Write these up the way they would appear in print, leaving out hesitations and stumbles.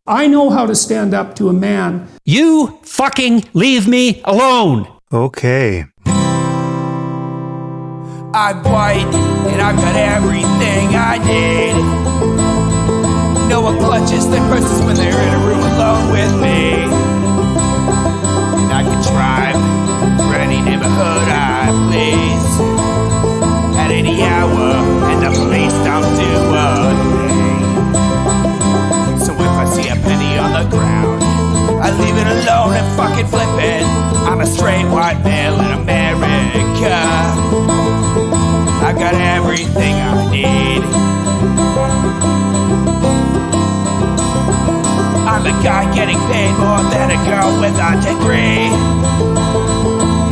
I know how to stand up to a man. You fucking leave me alone. Okay. I'm white, and I've got everything I need. No one clutches their purses when they're in a room alone with me. And I can drive for any neighborhood I please at any hour, and the police don't do a thing. So if I see a penny on the ground, I leave it alone and fucking flip it. I'm a straight white male in America. I got everything I need. I'm a guy getting paid more than a girl with a degree.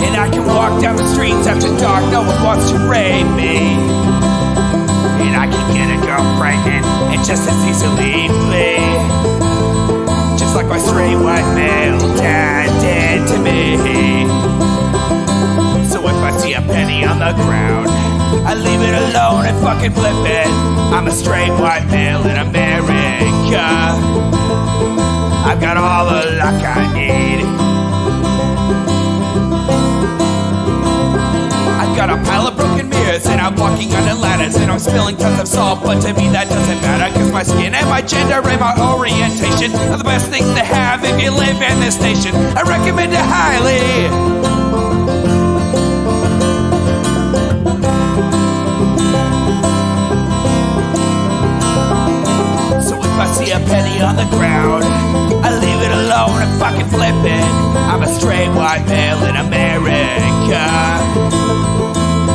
And I can walk down the streets after dark, no one wants to rape me. And I can get a girl pregnant and just as easily flee. Just like my straight white male dad did to me. So if I see a penny on the ground, I leave it alone and fucking flip it. I'm a straight white male in America. I've got all the luck I need. I've got a pile of broken mirrors and I'm walking under ladders and I'm spilling tons of salt, but to me that doesn't matter, cause my skin and my gender and my orientation are the best things to have if you live in this nation. I recommend it highly. If I see a penny on the ground, I leave it alone and fucking flip it. I'm a straight white male in America.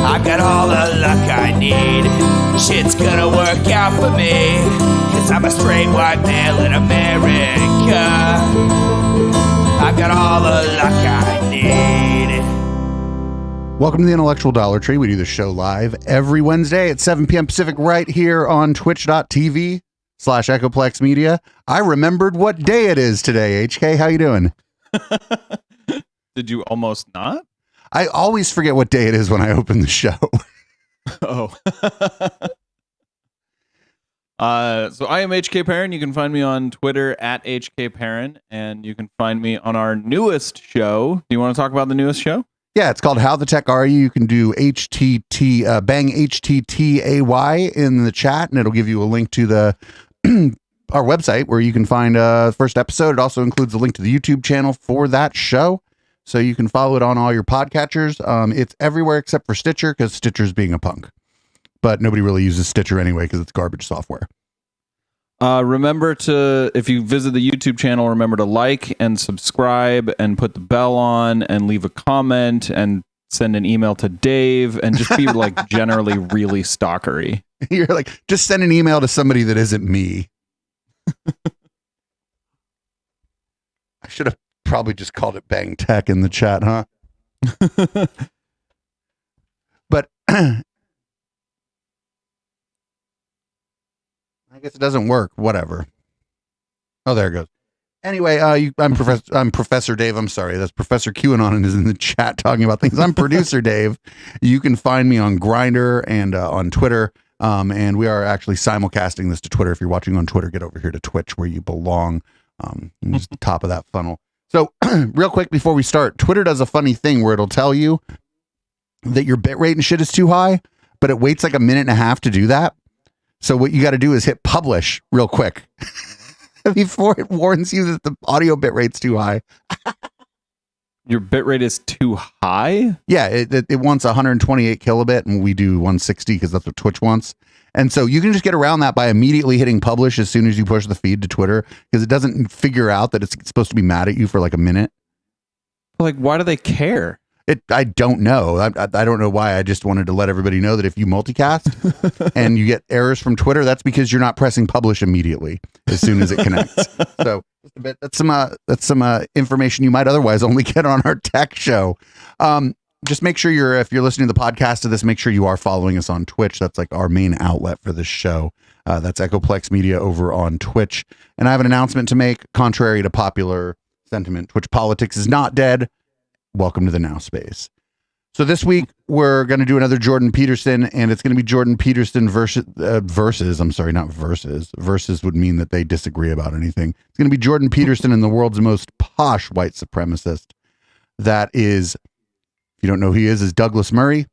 I've got all the luck I need. Shit's gonna work out for me, cause I'm a straight white male in America. I've got all the luck I need. Welcome to the Intellectual Dollar Tree. We do the show live every Wednesday at 7 p.m. Pacific right here on twitch.tv/Echoplex Media. I remembered what day it is today. HK, how you doing? Did you almost not? I always forget what day it is when I open the show. Oh. So I am HK Perrin. You can find me on Twitter at HK Perrin, and you can find me on our newest show. Do you want to talk about the newest show? Yeah, it's called How the Tech Are You? You can do bang HTTAY in the chat, and it'll give you a link to the our website where you can find the first episode. It also includes a link to the YouTube channel for that show, so you can follow it on all your podcatchers. It's everywhere except for Stitcher, because Stitcher's being a punk. But nobody really uses Stitcher anyway because it's garbage software. Remember to, if you visit the YouTube channel, remember to like and subscribe and put the bell on and leave a comment and send an email to Dave and just be like generally really stalkery. You're like, just send an email to somebody that isn't me. I should have probably just called it Bang Tech in the chat, huh? But I guess it doesn't work. Whatever. Oh, there it goes. Anyway, I'm Professor Dave. I'm sorry. That's Professor QAnon is in the chat talking about things. I'm Producer Dave. You can find me on Grindr and on Twitter. And we are actually simulcasting this to Twitter. If you're watching on Twitter, get over here to Twitch where you belong. Just the top of that funnel. So real quick before we start, Twitter does a funny thing where it'll tell you that your bitrate and shit is too high, but it waits like a minute and a half to do that. So what you got to do is hit publish real quick before it warns you that the audio bitrate's too high. Your bitrate is too high? Yeah, it wants 128 kilobit, and we do 160 because that's what Twitch wants. And so you can just get around that by immediately hitting publish as soon as you push the feed to Twitter, because it doesn't figure out that it's supposed to be mad at you for like a minute. Like, why do they care? I don't know. I don't know why. I just wanted to let everybody know that if you multicast and you get errors from Twitter, that's because you're not pressing publish immediately as soon as it connects. So just a bit, that's some information you might otherwise only get on our tech show. Just make sure if you're listening to the podcast of this, make sure you are following us on Twitch. That's like our main outlet for this show. That's Echoplex Media over on Twitch. And I have an announcement to make. Contrary to popular sentiment, Twitch politics is not dead. Welcome to the Now Space. So this week we're going to do another Jordan Peterson, and it's going to be Jordan Peterson versus. I'm sorry, not versus. Versus would mean that they disagree about anything. It's going to be Jordan Peterson and the world's most posh white supremacist. That is, if you don't know who he is Douglas Murray,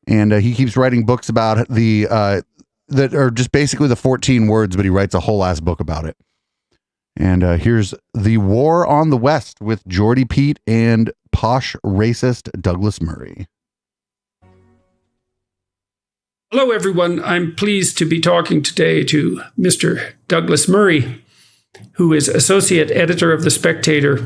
and he keeps writing books about that are just basically the 14 words, but he writes a whole ass book about it. And here's The War on the West with Jordy Pete and posh racist Douglas Murray. Hello, everyone. I'm pleased to be talking today to Mr. Douglas Murray, who is associate editor of The Spectator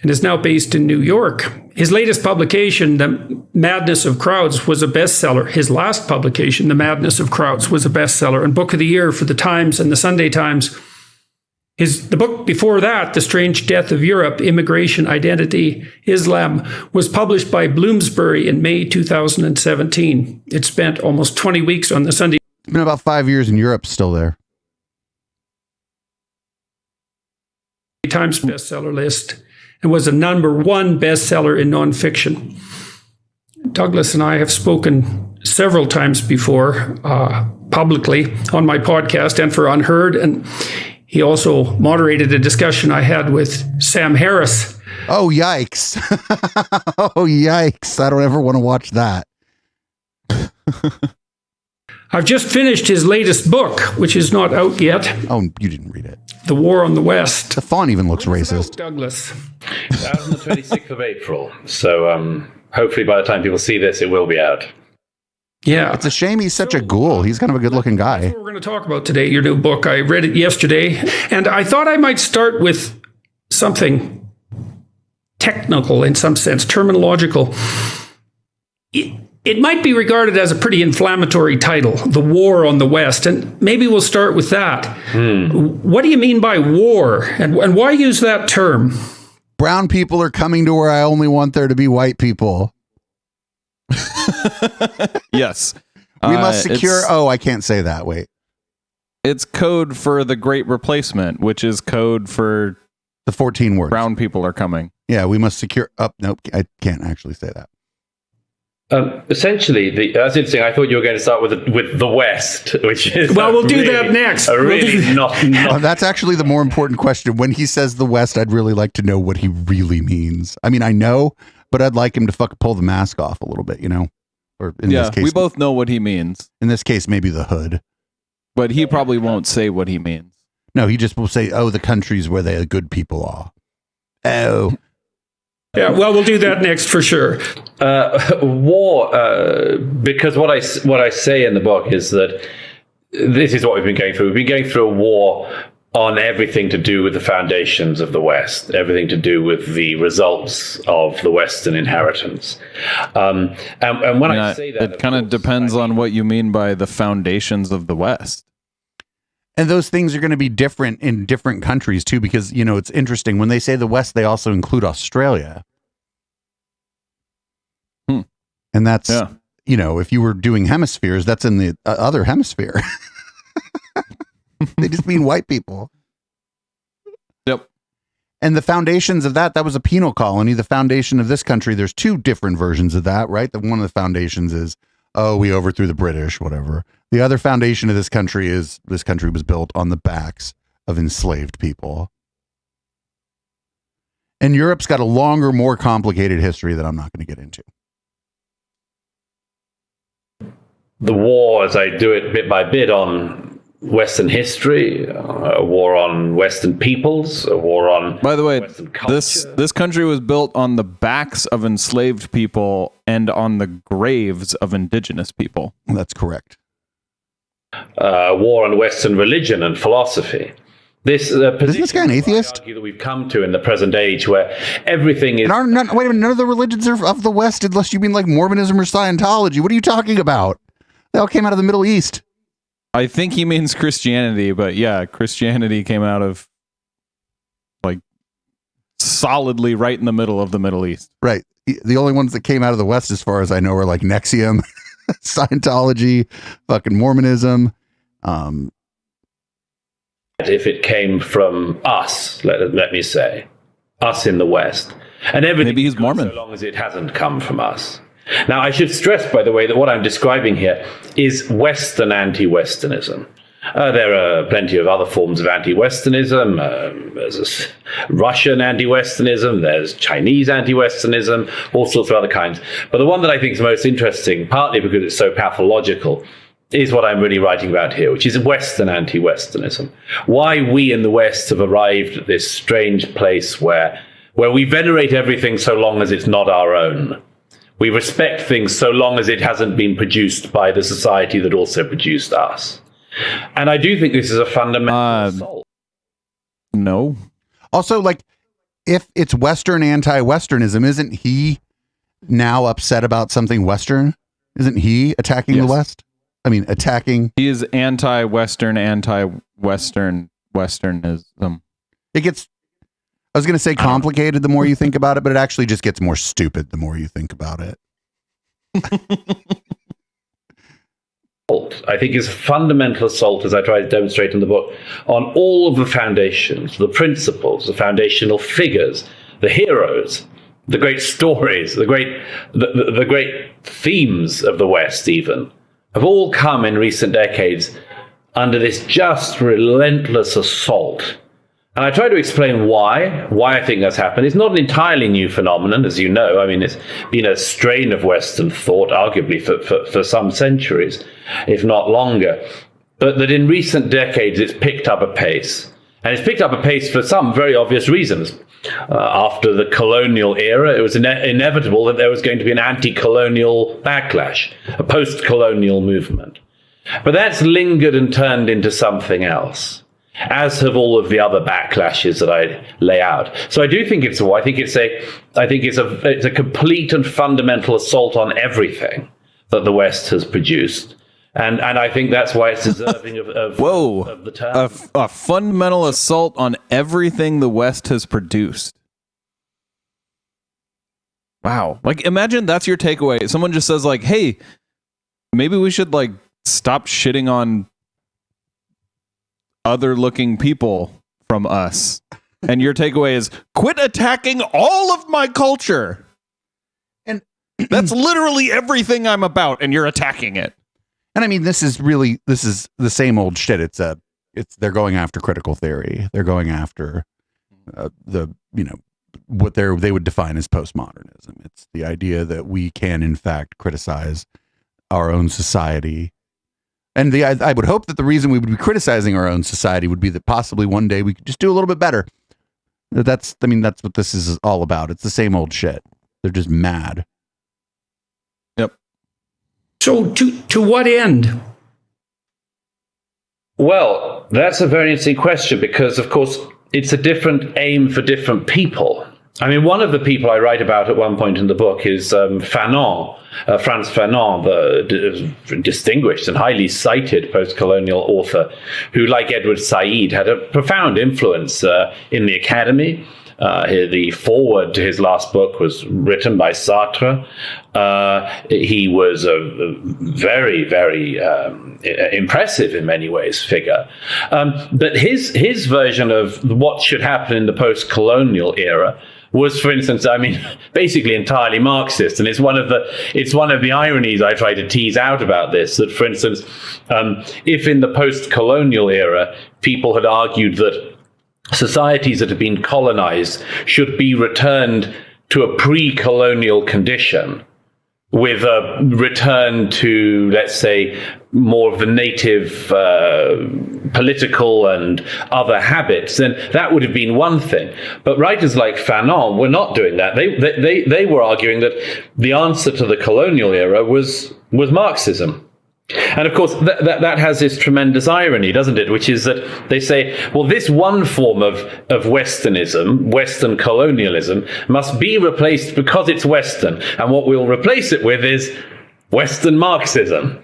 and is now based in New York. His latest publication, The Madness of Crowds, was a bestseller. His last publication, The Madness of Crowds, was a bestseller and Book of the Year for the Times and the Sunday Times. The book before that, The Strange Death of Europe, Immigration, Identity, Islam, was published by Bloomsbury in May 2017. It spent almost 20 weeks on the Sunday. It's been about 5 years in Europe, still there. Times bestseller list and was a #1 bestseller in nonfiction. Douglas and I have spoken several times before publicly on my podcast and for Unheard, and he also moderated a discussion I had with Sam Harris. Oh, yikes. Oh, yikes. I don't ever want to watch that. I've just finished his latest book, which is not out yet. Oh, you didn't read it. The War on the West. The font even looks racist. Douglas. Out on the 26th of April. So hopefully by the time people see this, it will be out. Yeah. It's a shame he's such a ghoul. He's kind of a good-looking guy. That's what we're going to talk about today, your new book. I read it yesterday, and I thought I might start with something technical in some sense, terminological. It might be regarded as a pretty inflammatory title, The War on the West, and maybe we'll start with that. What do you mean by war, and why use that term? Brown people are coming to where I only want there to be white people. Yes. We must secure... Oh, I can't say that. Wait. It's code for the Great Replacement, which is code for... The 14 words. Brown people are coming. Yeah, we must secure... Oh, nope, I can't actually say that. Essentially, that's interesting. I thought you were going to start with the West, which is well, we'll do that next. That's actually the more important question. When he says the West, I'd really like to know what he really means. I mean, I know, but I'd like him to pull the mask off a little bit, you know. Or in this case, we both know what he means. In this case, maybe the hood. But he probably won't say what he means. No, he just will say, "Oh, the countries where the good people are." Oh. Yeah, well, we'll do that next for sure. War, because what I say in the book is that this is what we've been going through. We've been going through a war on everything to do with the foundations of the West, everything to do with the results of the Western inheritance. And when I say that, it kind of depends on what you mean by the foundations of the West. And those things are going to be different in different countries, too, because, you know, it's interesting. When they say the West, they also include Australia. And that's, you know, if you were doing hemispheres, that's in the other hemisphere. They just mean white people. Yep. And the foundations of that was a penal colony. The foundation of this country, there's two different versions of that, right? One of the foundations is, oh, we overthrew the British, whatever. The other foundation of this country is this country was built on the backs of enslaved people. And Europe's got a longer, more complicated history that I'm not going to get into. The war, as I do it bit by bit, on Western history, a war on Western peoples, a war on... By the way, Western culture. this country was built on the backs of enslaved people and on the graves of indigenous people. That's correct. War on Western religion and philosophy. Isn't this guy an atheist? I argue that we've come to in the present age where everything is... Wait a minute, none of the religions are of the West unless you mean like Mormonism or Scientology. What are you talking about? They all came out of the Middle East. I think he means Christianity, but yeah, Christianity came out of like solidly right in the middle of the Middle East. Right. The only ones that came out of the West, as far as I know, are like Nexium, Scientology, fucking Mormonism. If it came from us, let me say, us in the West, and everything maybe he's Mormon, so long as it hasn't come from us. Now, I should stress, by the way, that what I'm describing here is Western anti-Westernism. There are plenty of other forms of anti-Westernism. There's Russian anti-Westernism, there's Chinese anti-Westernism, all sorts of other kinds. But the one that I think is most interesting, partly because it's so pathological, is what I'm really writing about here, which is Western anti-Westernism. Why we in the West have arrived at this strange place where we venerate everything so long as it's not our own. We respect things so long as it hasn't been produced by the society that also produced us. And I do think this is a fundamental assault. No. Also, like, if it's Western anti-Westernism, isn't he now upset about something Western? Isn't he attacking the West? I mean, attacking. He is anti-Western, Westernism. It gets, I was going to say complicated the more you think about it, but it actually just gets more stupid the more you think about it. I think is a fundamental assault, as I try to demonstrate in the book, on all of the foundations, the principles, the foundational figures, the heroes, the great stories, the great themes of the West even, have all come in recent decades under this just relentless assault. And I try to explain why I think that's happened. It's not an entirely new phenomenon, as you know. I mean, it's been a strain of Western thought, arguably for some centuries, if not longer. But that in recent decades, it's picked up a pace. And it's picked up a pace for some very obvious reasons. After the colonial era, it was inevitable that there was going to be an anti-colonial backlash, a post-colonial movement. But that's lingered and turned into something else, as have all of the other backlashes that I lay out. So I do think it's a war. I think it's a complete and fundamental assault on everything that the West has produced. And I think that's why it's deserving of the term. A fundamental assault on everything the West has produced. Wow. Like, imagine that's your takeaway. Someone just says, like, hey, maybe we should, like, stop shitting on other looking people from us. And your takeaway is, quit attacking all of my culture. And that's literally everything I'm about, and you're attacking it. And I mean, this is the same old shit. They're going after critical theory. They're going after what they would define as postmodernism. It's the idea that we can, in fact, criticize our own society. And I would hope that the reason we would be criticizing our own society would be that possibly one day we could just do a little bit better. That's what this is all about. It's the same old shit. They're just mad. So to what end? Well, that's a very interesting question because, of course, it's a different aim for different people. I mean, one of the people I write about at one point in the book is Fanon, Frantz Fanon, the distinguished and highly cited post-colonial author who, like Edward Said, had a profound influence in the academy. The foreword to his last book was written by Sartre. He was a very, very impressive in many ways figure. But his version of what should happen in the post-colonial era was, for instance, I mean, basically entirely Marxist. And it's one of the ironies I try to tease out about this, that, for instance, if in the post-colonial era, people had argued that societies that have been colonized should be returned to a pre-colonial condition with a return to, let's say, more of the native political and other habits, then that would have been one thing. But writers like Fanon were not doing that. They were arguing that the answer to the colonial era was Marxism. And of course, that has this tremendous irony, doesn't it? Which is that they say, well, this one form of Westernism, Western colonialism, must be replaced because it's Western. And what we'll replace it with is Western Marxism.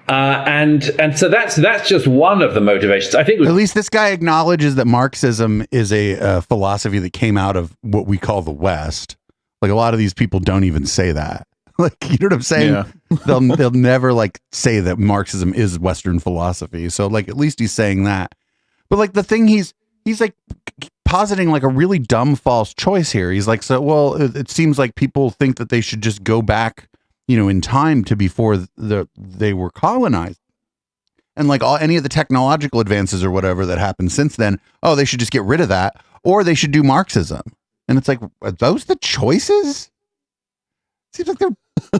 And so that's just one of the motivations. I think at least this guy acknowledges that Marxism is a philosophy that came out of what we call the West. Like, a lot of these people don't even say that. Like, you know what I'm saying? Yeah. They'll never like say that Marxism is Western philosophy. So like, at least he's saying that. But like, the thing he's like positing like a really dumb false choice here. He's like, so, well, it seems like people think that they should just go back in time to before they were colonized. And like any of the technological advances or whatever that happened since then, they should just get rid of that, or they should do Marxism. And it's like, are those the choices? Seems like there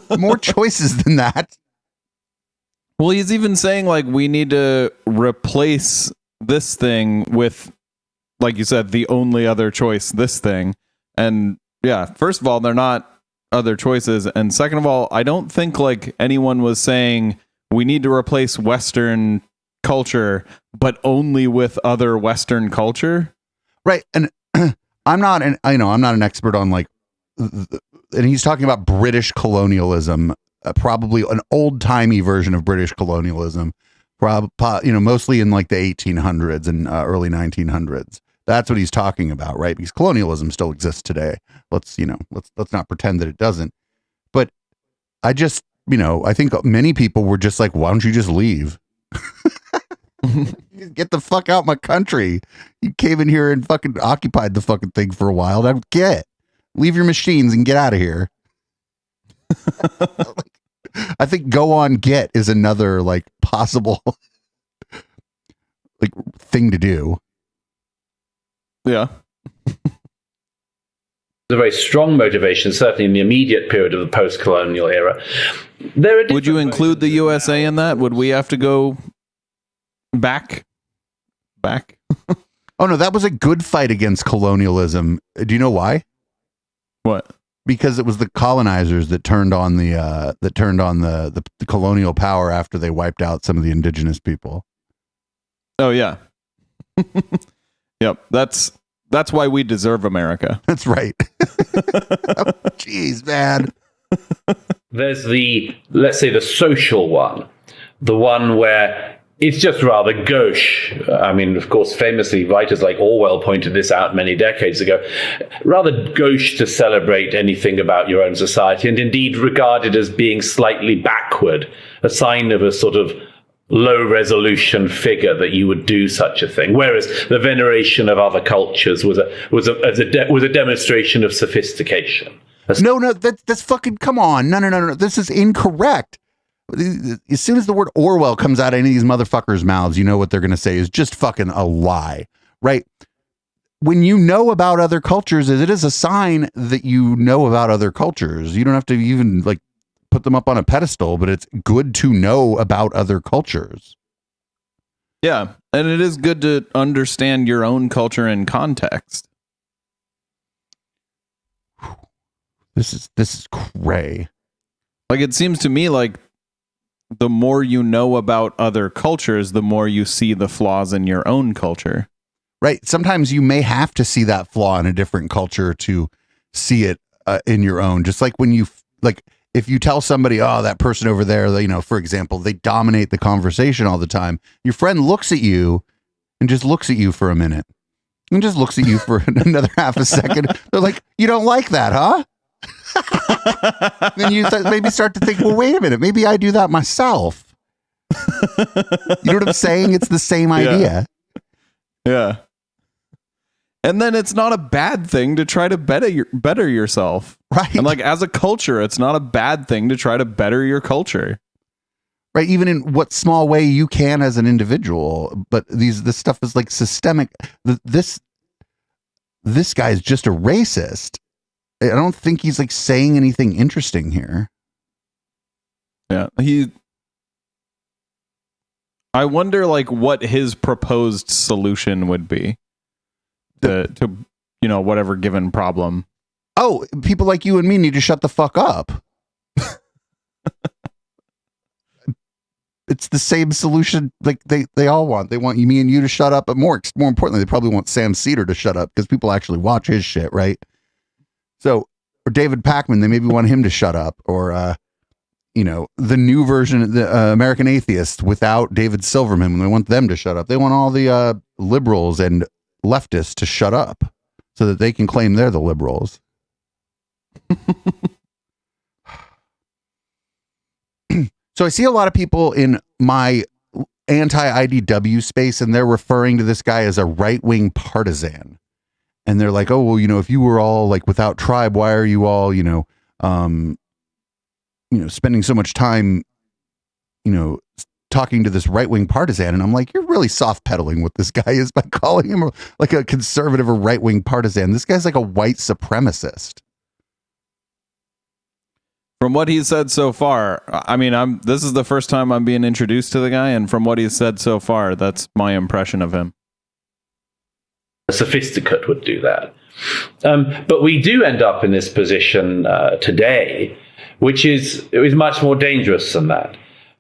are more choices than that. Well, he's even saying like we need to replace this thing with, like you said, the only other choice, this thing. And yeah, first of all, they're not other choices. And second of all, I don't think like anyone was saying we need to replace Western culture, but only with other Western culture. Right. And I'm not an expert on like, and he's talking about British colonialism, probably an old timey version of British colonialism, mostly in like the 1800s and early 1900s. That's what he's talking about, right? Because colonialism still exists today. Let's not pretend that it doesn't. But I just, I think many people were just like, why don't you just leave? Get the fuck out my country. You came in here and fucking occupied the fucking thing for a while. Leave your machines and get out of here. I think go on get is another like possible like thing to do. Yeah. A very strong motivation, certainly in the immediate period of the post-colonial era. Would you include the USA in that? Would we have to go back? Oh no, that was a good fight against colonialism. Do you know why? What? Because it was the colonizers that turned on the colonial power after they wiped out some of the indigenous people. Oh yeah. Yep. That's why we deserve America. That's right. Jeez, man. There's let's say the social one, the one where it's just rather gauche. I mean, of course, famously, writers like Orwell pointed this out many decades ago. Rather gauche to celebrate anything about your own society, and indeed regarded as being slightly backward, a sign of a sort of low resolution figure that you would do such a thing. Whereas the veneration of other cultures was a demonstration of sophistication. No, that's fucking, come on. No. This is incorrect. As soon as the word Orwell comes out of any of these motherfuckers' mouths, you know what they're going to say is just fucking a lie, right? When you know about other cultures, it is a sign that you know about other cultures. You don't have to even like put them up on a pedestal, but it's good to know about other cultures. Yeah, and it is good to understand your own culture in context. This is cray. Like, it seems to me like the more you know about other cultures, the more you see the flaws in your own culture. Right. Sometimes you may have to see that flaw in a different culture to see it in your own. Just like when you, like, if you tell somebody, oh, that person over there, you know, for example, they dominate the conversation all the time. Your friend looks at you and just looks at you for a minute and just looks at you for another half a second. They're like, you don't like that, huh? Then you maybe start to think, well, wait a minute, maybe I do that myself. You know what I'm saying? It's the same idea. Yeah. And then it's not a bad thing to try to better yourself. Right. And like, as a culture, it's not a bad thing to try to better your culture. Right. Even in what small way you can as an individual. But this stuff is like systemic. This guy is just a racist. I don't think he's like saying anything interesting here. Yeah. I wonder like what his proposed solution would be to you know, whatever given problem. Oh, people like you and me need to shut the fuck up. It's the same solution like they all want. They want me and you to shut up, but more importantly, they probably want Sam Cedar to shut up because people actually watch his shit, right? So, or David Pakman, they maybe want him to shut up, or you know, the new version, the American Atheist without David Silverman, they want them to shut up. They want all the liberals and leftists to shut up so that they can claim they're the liberals. So I see a lot of people in my anti-IDW space, and they're referring to this guy as a right-wing partisan. And they're like, oh, well, you know, if you were all like without tribe, why are you all, you know, spending so much time, talking to this right-wing partisan. And I'm like, you're really soft pedaling what this guy is by calling him like a conservative or right-wing partisan. This guy's like a white supremacist. From what he's said so far, I mean, this is the first time I'm being introduced to the guy, and from what he's said so far, that's my impression of him. A sophisticate would do that. But we do end up in this position today, which is much more dangerous than that.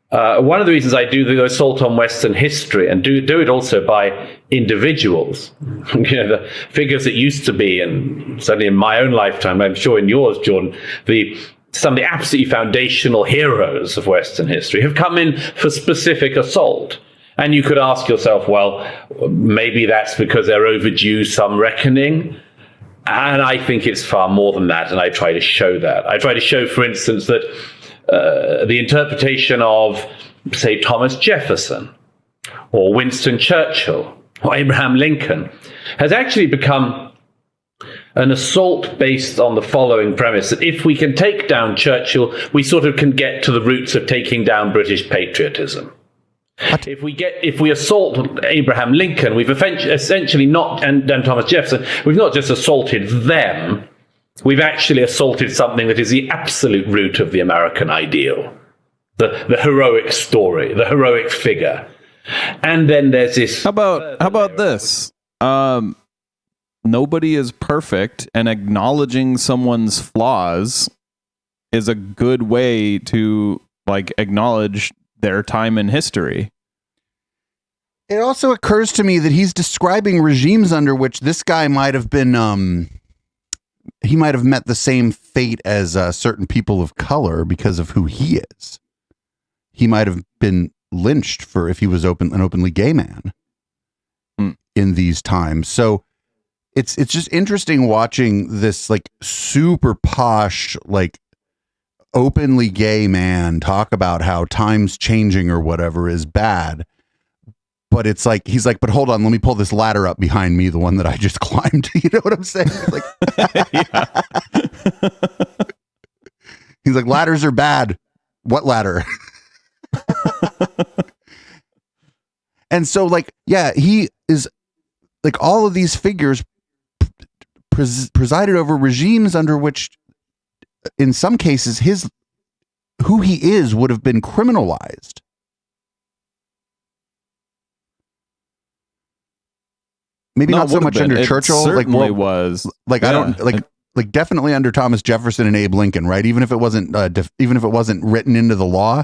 One of the reasons I do the assault on Western history, and do it also by individuals, the figures that used to be, and certainly in my own lifetime, I'm sure in yours, Jordan, some of the absolutely foundational heroes of Western history have come in for specific assault. And you could ask yourself, well, maybe that's because they're overdue some reckoning. And I think it's far more than that, and I try to show that. I try to show, for instance, that the interpretation of, say, Thomas Jefferson or Winston Churchill or Abraham Lincoln has actually become an assault based on the following premise, that if we can take down Churchill, we sort of can get to the roots of taking down British patriotism. What? If we assault Abraham Lincoln, we've essentially not, and Thomas Jefferson, we've not just assaulted them, we've actually assaulted something that is the absolute root of the American ideal, the heroic story, the heroic figure. And then there's this. How about this? Nobody is perfect, and acknowledging someone's flaws is a good way to acknowledge their time in history. It also occurs to me that he's describing regimes under which this guy might have been, he might have met the same fate as certain people of color because of who he is. He might have been lynched for if he was an openly gay man in these times. So it's just interesting watching this super posh, openly gay man talk about how times changing or whatever is bad. But it's he's but hold on, let me pull this ladder up behind me, the one that I just climbed. You know what I'm saying? He's like, ladders are bad. What ladder? And so he is all of these figures presided over regimes under which, in some cases, who he is would have been criminalized. Maybe not so much under Churchill. Certainly was. I don't definitely under Thomas Jefferson and Abe Lincoln, right? Even if it wasn't written into the law,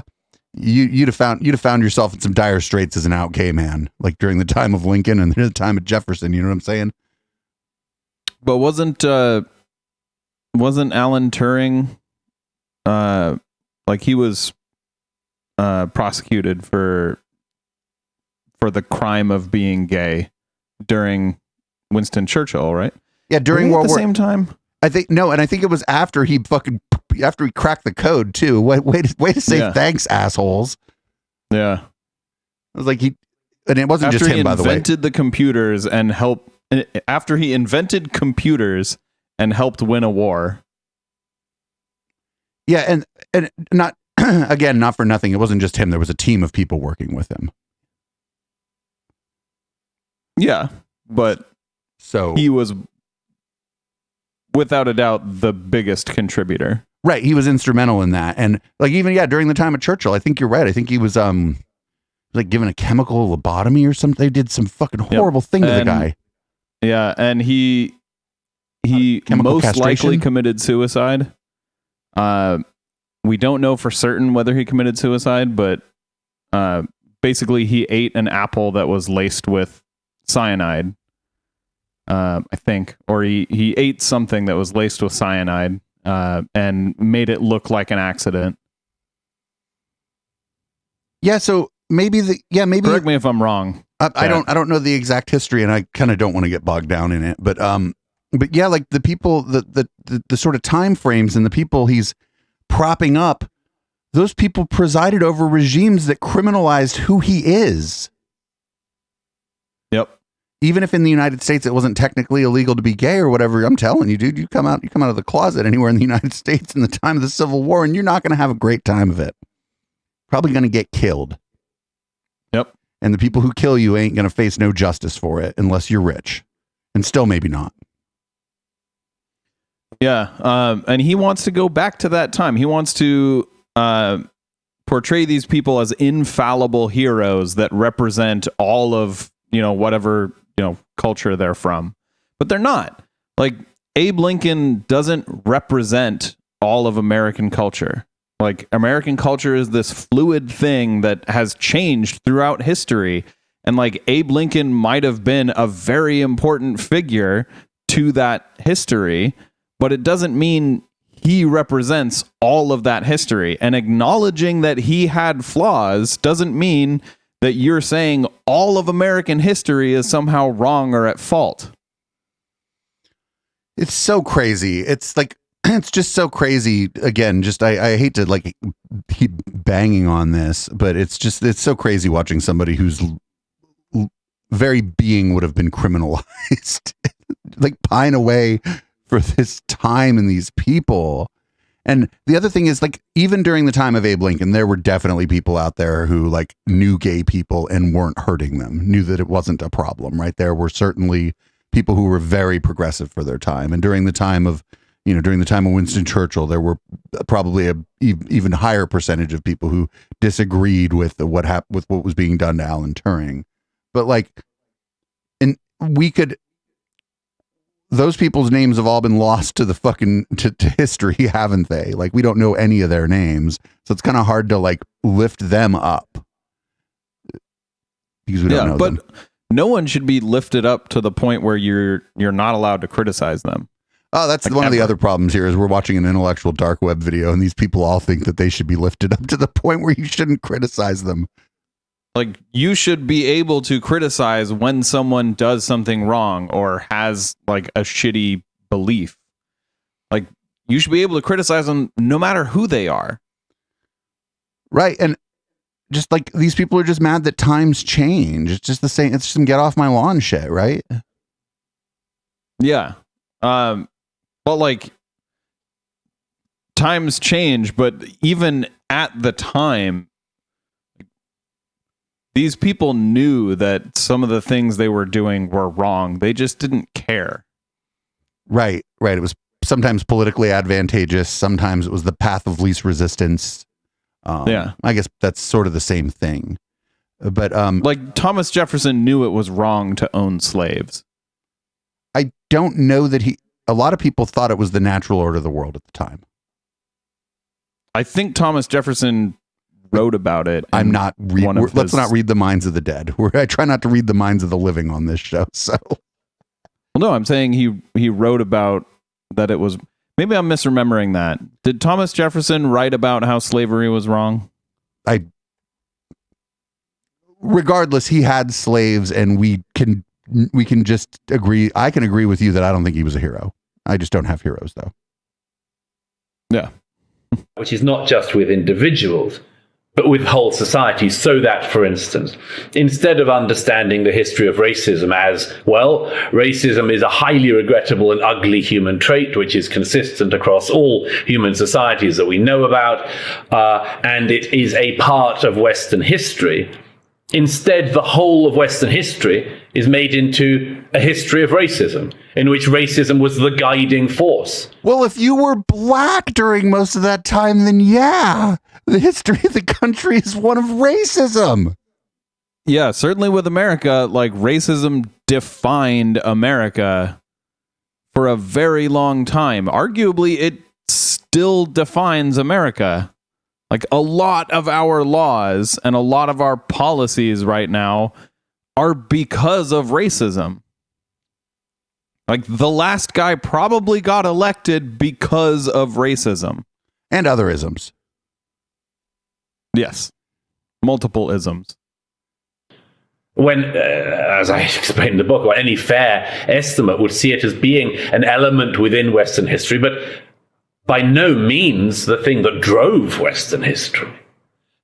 you'd have found yourself in some dire straits as an out gay man, during the time of Lincoln and the time of Jefferson. You know what I'm saying? But wasn't Alan Turing he was prosecuted for the crime of being gay during Winston Churchill, right? Yeah, during World War. At the same time, I think no, and I think it was after he cracked the code too. Way to say thanks, assholes. Yeah, it was and it wasn't just him, by the way. Invented the computers and helped. After he invented computers and helped win a war. Yeah, and not again, not for nothing. It wasn't just him. There was a team of people working with him. Yeah, but so he was without a doubt the biggest contributor. Right, he was instrumental in that, and even during the time of Churchill, I think you're right. I think he was given a chemical lobotomy or something. They did some fucking horrible thing to the guy. Yeah, and he most castration? likely committed suicide. We don't know for certain whether he committed suicide, but basically he ate an apple that was laced with cyanide, I think, or he ate something that was laced with cyanide and made it look like an accident. Yeah, so maybe correct me if I'm wrong. I don't know the exact history, and I kind of don't want to get bogged down in it, but yeah, the people, the sort of time frames and the people he's propping up, those people presided over regimes that criminalized who he is. Yep. even if in the United States it wasn't technically illegal to be gay or whatever, I'm telling you, dude, you come out of the closet anywhere in the United States in the time of the Civil War, and you're not going to have a great time of it. Probably going to get killed. Yep. And the people who kill you ain't going to face no justice for it unless you're rich, and still maybe not. Yeah. And he wants to go back to that time. He wants to portray these people as infallible heroes that represent all of, whatever, culture they're from. But they're not. Like, Abe Lincoln doesn't represent all of American culture. Like, American culture is this fluid thing that has changed throughout history. And like, Abe Lincoln might have been a very important figure to that history, but it doesn't mean he represents all of that history. And acknowledging that he had flaws doesn't mean that you're saying all of American history is somehow wrong or at fault. It's so crazy. It's like, it's just so crazy. Again, just I hate to like keep banging on this, but it's so crazy watching somebody whose very being would have been criminalized like pine away for this time and these people. And the other thing is, like, even during the time of Abe Lincoln, there were definitely people out there who like knew gay people and weren't hurting them, knew that it wasn't a problem, right? There were certainly people who were very progressive for their time. And during the time of Winston Churchill, there were probably a even higher percentage of people who disagreed with what was being done to Alan Turing. But like, and those people's names have all been lost to the fucking to history, haven't they? Like, we don't know any of their names, so it's kind of hard to like lift them up because we don't know them. No one should be lifted up to the point where you're not allowed to criticize them. Oh, that's like one of the other problems here is we're watching an intellectual dark web video, and these people all think that they should be lifted up to the point where you shouldn't criticize them. Like, you should be able to criticize when someone does something wrong or has like a shitty belief. Like, you should be able to criticize them no matter who they are. Right. And just like, these people are just mad that times change. It's just the same. It's some get off my lawn shit, right? Yeah. But like, times change, but even at the time, these people knew that some of the things they were doing were wrong. They just didn't care. Right. It was sometimes politically advantageous. Sometimes it was the path of least resistance. I guess that's sort of the same thing. But like, Thomas Jefferson knew it was wrong to own slaves. I don't know that a lot of people thought it was the natural order of the world at the time. I think Thomas Jefferson wrote about it. Let's not read the minds of the dead. I try not to read the minds of the living on this show. So, well, no, I'm saying he wrote about that. It was, maybe I'm misremembering that. Did Thomas Jefferson write about how slavery was wrong? Regardless, he had slaves, and we can just agree. I can agree with you that I don't think he was a hero. I just don't have heroes, though. Yeah. Which is not just with individuals, but with whole societies. So that, for instance, instead of understanding the history of racism as, well, racism is a highly regrettable and ugly human trait, which is consistent across all human societies that we know about, and it is a part of Western history, instead, the whole of Western history is made into a history of racism, in which racism was the guiding force. Well, if you were black during most of that time, then yeah, the history of the country is one of racism. Yeah, certainly with America, like, racism defined America for a very long time. Arguably, it still defines America. Like, a lot of our laws and a lot of our policies right now are because of racism. Like, the last guy probably got elected because of racism. And other isms. Yes. Multiple isms. When, as I explained in the book, any fair estimate would see it as being an element within Western history, but by no means the thing that drove Western history.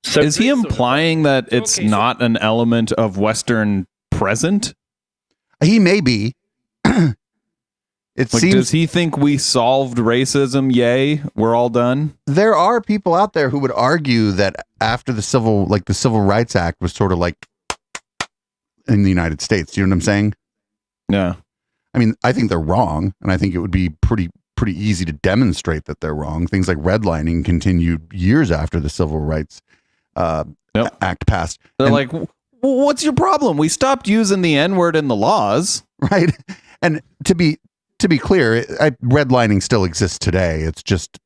So is he implying that it's not an element of Western present? He may be. It Like, seems does he think we solved racism? Yay, we're all done. there are people out there who would argue that after the Civil Rights Act was sort of like in the United States. You know what I'm saying? Yeah. I mean, I think they're wrong, and I think it would be pretty easy to demonstrate that they're wrong. Things like redlining continued years after the Civil Rights Act passed. They're like, what's your problem? We stopped using the N-word in the laws. Right? And to be clear, redlining still exists today. It's just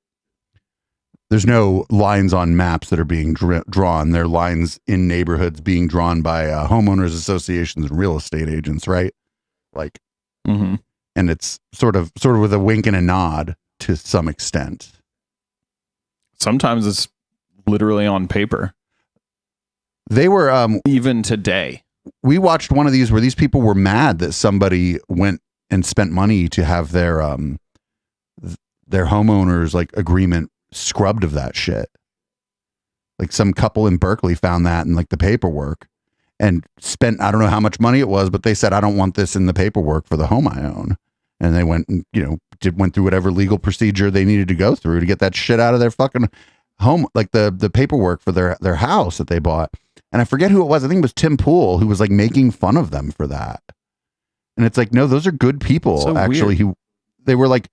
there's no lines on maps that are being drawn. There are lines in neighborhoods being drawn by homeowners associations and real estate agents, right? Like, and it's sort of with a wink and a nod to some extent. Sometimes it's literally on paper. They were even today. We watched one of these where these people were mad that somebody went and spent money to have their homeowners like agreement scrubbed of that shit. Like some couple in Berkeley found that in like the paperwork and spent, I don't know how much money it was, but they said, I don't want this in the paperwork for the home I own. And they went and, went through whatever legal procedure they needed to go through to get that shit out of their fucking home, like the paperwork for their house that they bought. And I forget who it was. I think it was Tim Pool who was like making fun of them for that. And it's like, no, those are good people. So actually, they were like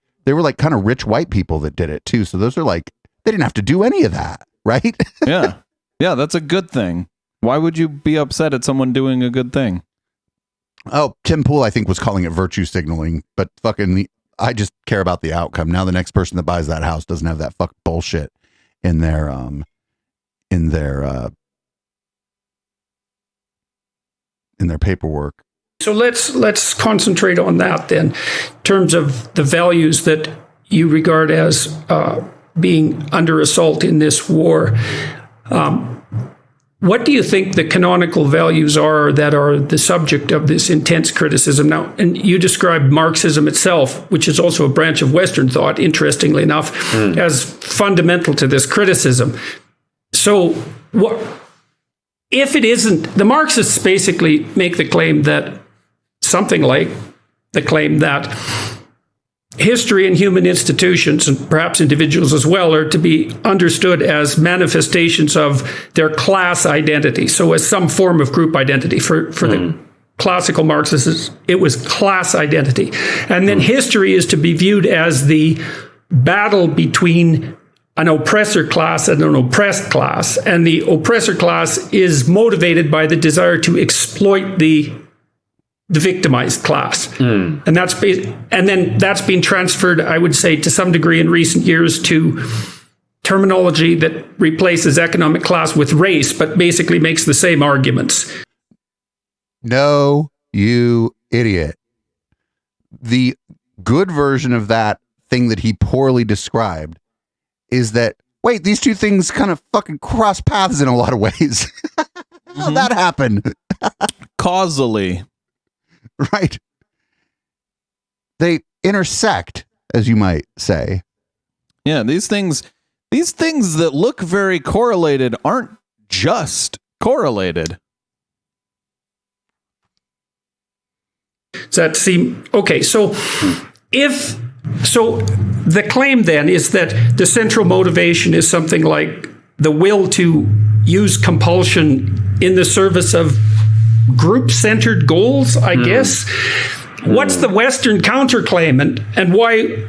kind of rich white people that did it too. So those are like, they didn't have to do any of that, right? Yeah. Yeah, that's a good thing. Why would you be upset at someone doing a good thing? Oh, Tim Pool, I think, was calling it virtue signaling, but I just care about the outcome. Now the next person that buys that house doesn't have that fuck bullshit in their paperwork. So let's concentrate on that then, in terms of the values that you regard as being under assault in this war. What do you think the canonical values are that are the subject of this intense criticism? Now, and you described Marxism itself, which is also a branch of Western thought, interestingly enough, as fundamental to this criticism. So what if it isn't? The Marxists basically make the claim that something like the claim that history and human institutions, and perhaps individuals as well, are to be understood as manifestations of their class identity. So as some form of group identity. For the classical Marxists, it was class identity. And then history is to be viewed as the battle between an oppressor class and an oppressed class. And the oppressor class is motivated by the desire to exploit the victimized class. And then that's been transferred, I would say, to some degree in recent years to terminology that replaces economic class with race, but basically makes the same arguments. No, you idiot. The good version of that thing that he poorly described is that, wait, these two things kind of fucking cross paths in a lot of ways. How'd that happen? Causally. Right. They intersect, as you might say. Yeah, these things that look very correlated aren't just correlated. Does that seem okay? So the claim then is that the central motivation is something like the will to use compulsion in the service of group-centered goals, I guess. What's the Western counterclaim, and why?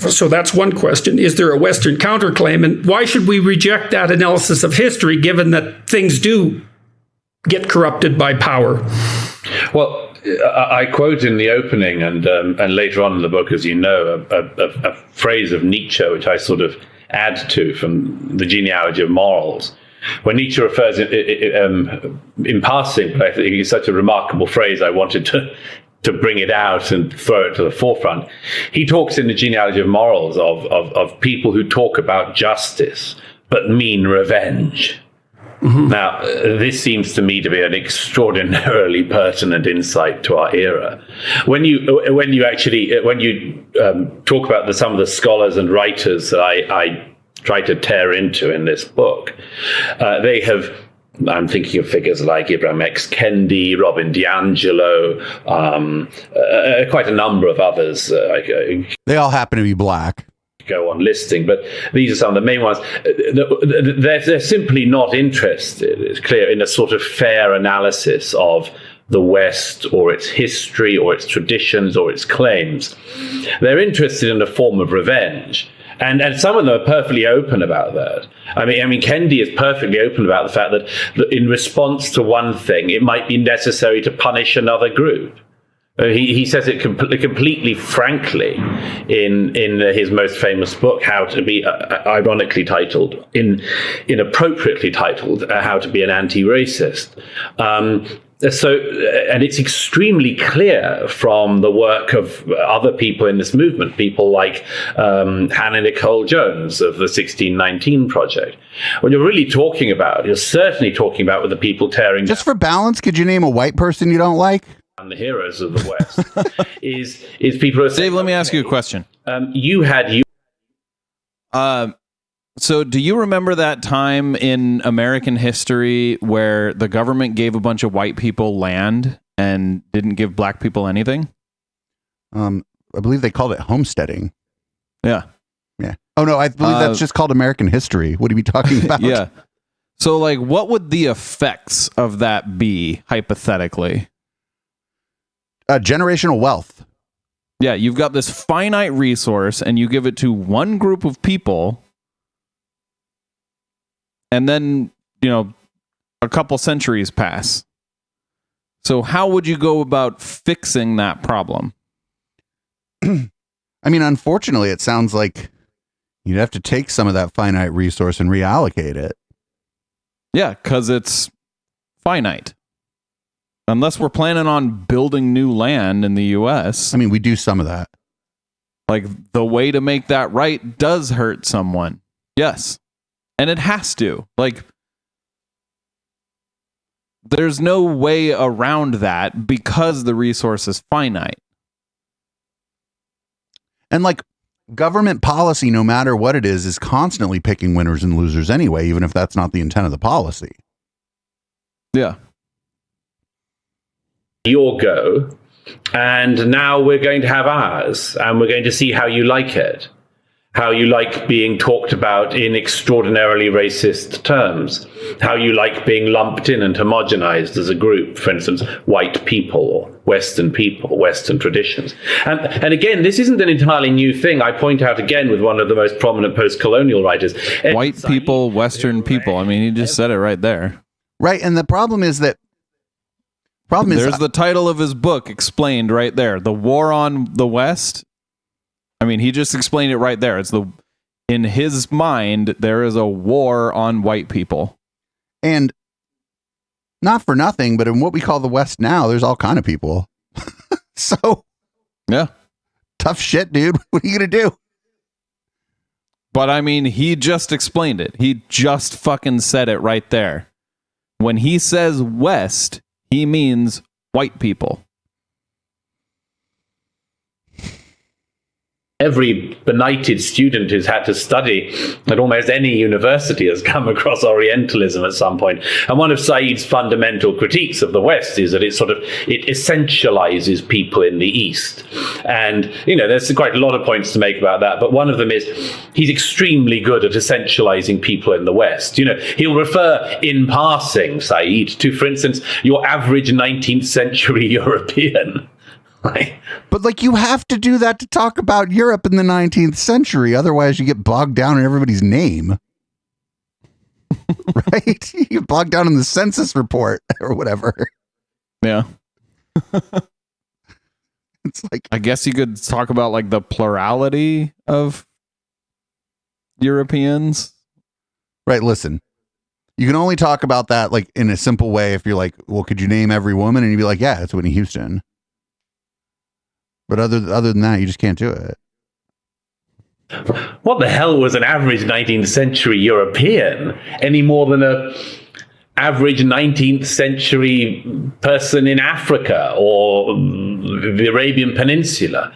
So that's one question. Is there a Western counterclaim, and why should we reject that analysis of history, given that things do get corrupted by power? Well, I quote in the opening and later on in the book, as you know, a phrase of Nietzsche, which I sort of add to from the genealogy of morals. When Nietzsche refers in passing, but I think it's such a remarkable phrase, I wanted to bring it out and throw it to the forefront. He talks in the genealogy of morals of people who talk about justice but mean revenge. Now, this seems to me to be an extraordinarily pertinent insight to our era. When you talk about some of the scholars and writers that I try to tear into in this book, they have I'm thinking of figures like Ibram X. Kendi, Robin DiAngelo, quite a number of others. They all happen to be black. Go on listing, but these are some of the main ones. They're simply not interested, it's clear, in a sort of fair analysis of the West or its history or its traditions or its claims. They're interested in a form of revenge. And some of them are perfectly open about that. I mean, Kendi is perfectly open about the fact that in response to one thing, it might be necessary to punish another group. He says it completely frankly in his most famous book, How to Be, ironically titled, inappropriately titled, How to Be an Anti-Racist. And it's extremely clear from the work of other people in this movement, people like Hannah Nicole Jones of the 1619 Project. What you're really talking about, you're certainly talking about with the people tearing Just for balance, could you name a white person you don't like? down the heroes of the West, is people who are saying, Dave, let me ask you a question. So do you remember that time in American history where the government gave a bunch of white people land and didn't give black people anything? I believe they called it homesteading. Yeah. Yeah. Oh, no, I believe that's just called American history. What are you talking about? Yeah. So, like, what would the effects of that be, hypothetically? Generational wealth. Yeah, you've got this finite resource and you give it to one group of people, and then, a couple centuries pass. So how would you go about fixing that problem? I mean, unfortunately, it sounds like you'd have to take some of that finite resource and reallocate it. Yeah, because it's finite. Unless we're planning on building new land in the U.S. I mean, we do some of that. Like, the way to make that right does hurt someone. Yes. And it has to. Like, there's no way around that because the resource is finite. And like, government policy, no matter what it is constantly picking winners and losers anyway, even if that's not the intent of the policy. Yeah. Your go, and now we're going to have ours, and we're going to see how you like it, how you like being talked about in extraordinarily racist terms, how you like being lumped in and homogenized as a group, for instance, white people or Western people, Western traditions. And again, this isn't an entirely new thing. I point out again with one of the most prominent post-colonial writers. White people, Western people. I mean, he just said it right there. Right, and the problem is that there's the title of his book explained right there. The War on the West. I mean, he just explained it right there. It's in his mind, there is a war on white people. And not for nothing, but in what we call the West now, there's all kind of people. So, yeah. Tough shit, dude. What are you going to do? But I mean, he just explained it. He just fucking said it right there. When he says West, he means white people. Every benighted student who's had to study at almost any university has come across Orientalism at some point. And one of Said's fundamental critiques of the West is that it essentializes people in the East. And, there's quite a lot of points to make about that. But one of them is he's extremely good at essentializing people in the West. He'll refer in passing, Said, to, for instance, your average 19th century European. But you have to do that to talk about Europe in the 19th century. Otherwise, you get bogged down in everybody's name. Right? You get bogged down in the census report or whatever. Yeah. It's like, I guess you could talk about the plurality of Europeans. Right. Listen, you can only talk about that in a simple way if you're like, well, could you name every woman? And you'd be like, yeah, it's Whitney Houston. But other than that, you just can't do it. What the hell was an average 19th century European any more than a average 19th century person in Africa or the Arabian Peninsula?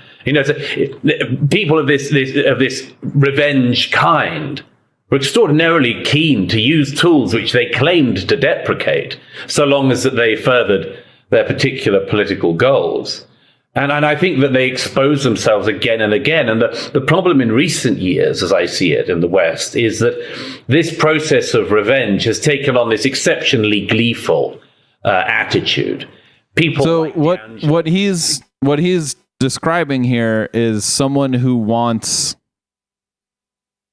People of this revenge kind, were extraordinarily keen to use tools which they claimed to deprecate, so long as that they furthered their particular political goals. And I think that they expose themselves again and again. And the problem in recent years, as I see it in the West, is that this process of revenge has taken on this exceptionally gleeful attitude. People. So like what he's describing here is someone who wants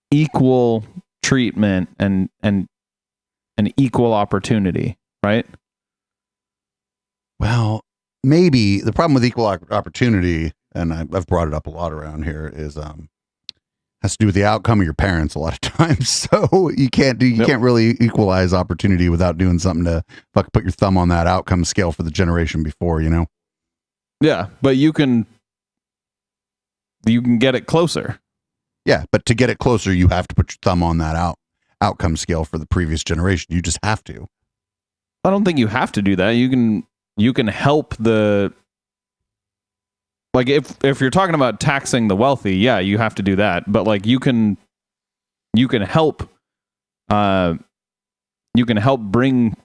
equal treatment and an equal opportunity, right? Well, maybe the problem with equal opportunity, and I've brought it up a lot around here, is has to do with the outcome of your parents a lot of times. So you can't really equalize opportunity without doing something to put your thumb on that outcome scale for the generation before, you know? Yeah, but you can get it closer. Yeah, but to get it closer, you have to put your thumb on that outcome scale for the previous generation. You just have to. I don't think you have to do that. You can help the, like, if you're talking about taxing the wealthy, yeah, you have to do that. But like you can help bring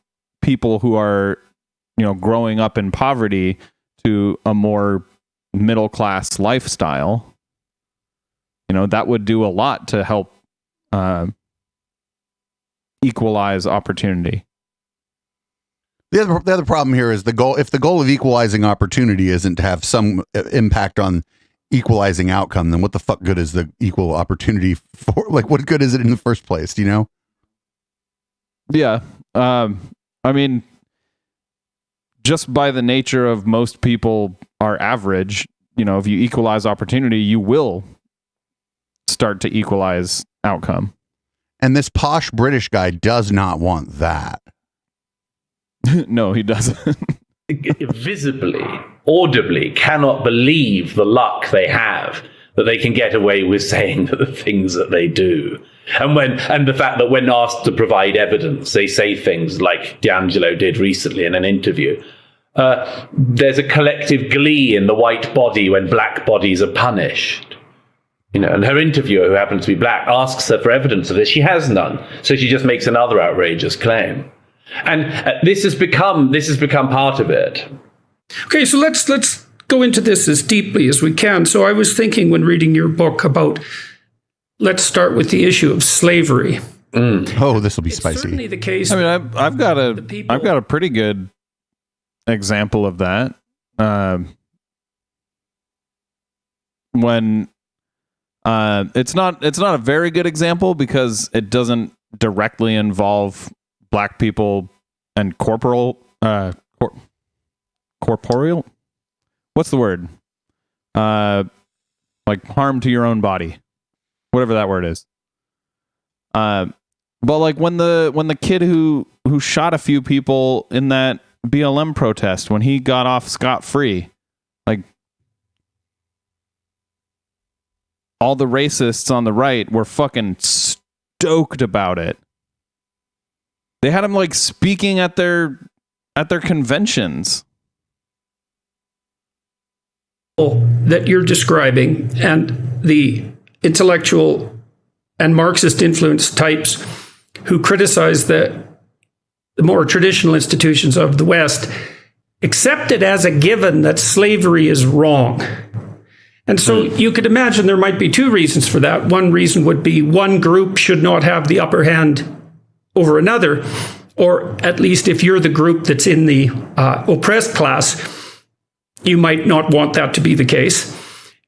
people who are, growing up in poverty to a more middle class lifestyle. That would do a lot to help equalize opportunity. The other problem here is the goal. If the goal of equalizing opportunity isn't to have some impact on equalizing outcome, then what the fuck good is the equal opportunity for? Like, what good is it in the first place? Do you know? Yeah. I mean, just by the nature of most people are average, if you equalize opportunity, you will start to equalize outcome. And this posh British guy does not want that. No, he doesn't. Visibly, audibly, cannot believe the luck they have that they can get away with saying the things that they do. And the fact that when asked to provide evidence, they say things like D'Angelo did recently in an interview. There's a collective glee in the white body when black bodies are punished. And her interviewer, who happens to be black, asks her for evidence of this. She has none. So she just makes another outrageous claim. And this has become part of it. Okay, so let's go into this as deeply as we can. So I was thinking when reading your book about, let's start with the issue of slavery. Oh, this will be It's spicy. certainly the case. I mean, I've got a pretty good example of that. When it's not a very good example because it doesn't directly involve black people and corporeal. What's the word? Like harm to your own body, whatever that word is. But like when the kid who shot a few people in that BLM protest, when he got off scot-free, like all the racists on the right were fucking stoked about it. They had him like speaking at their conventions. That you're describing and the intellectual and Marxist influence types who criticize the more traditional institutions of the West accept it as a given that slavery is wrong. And so you could imagine there might be two reasons for that. One reason would be one group should not have the upper hand over another, or at least if you're the group that's in the oppressed class, you might not want that to be the case.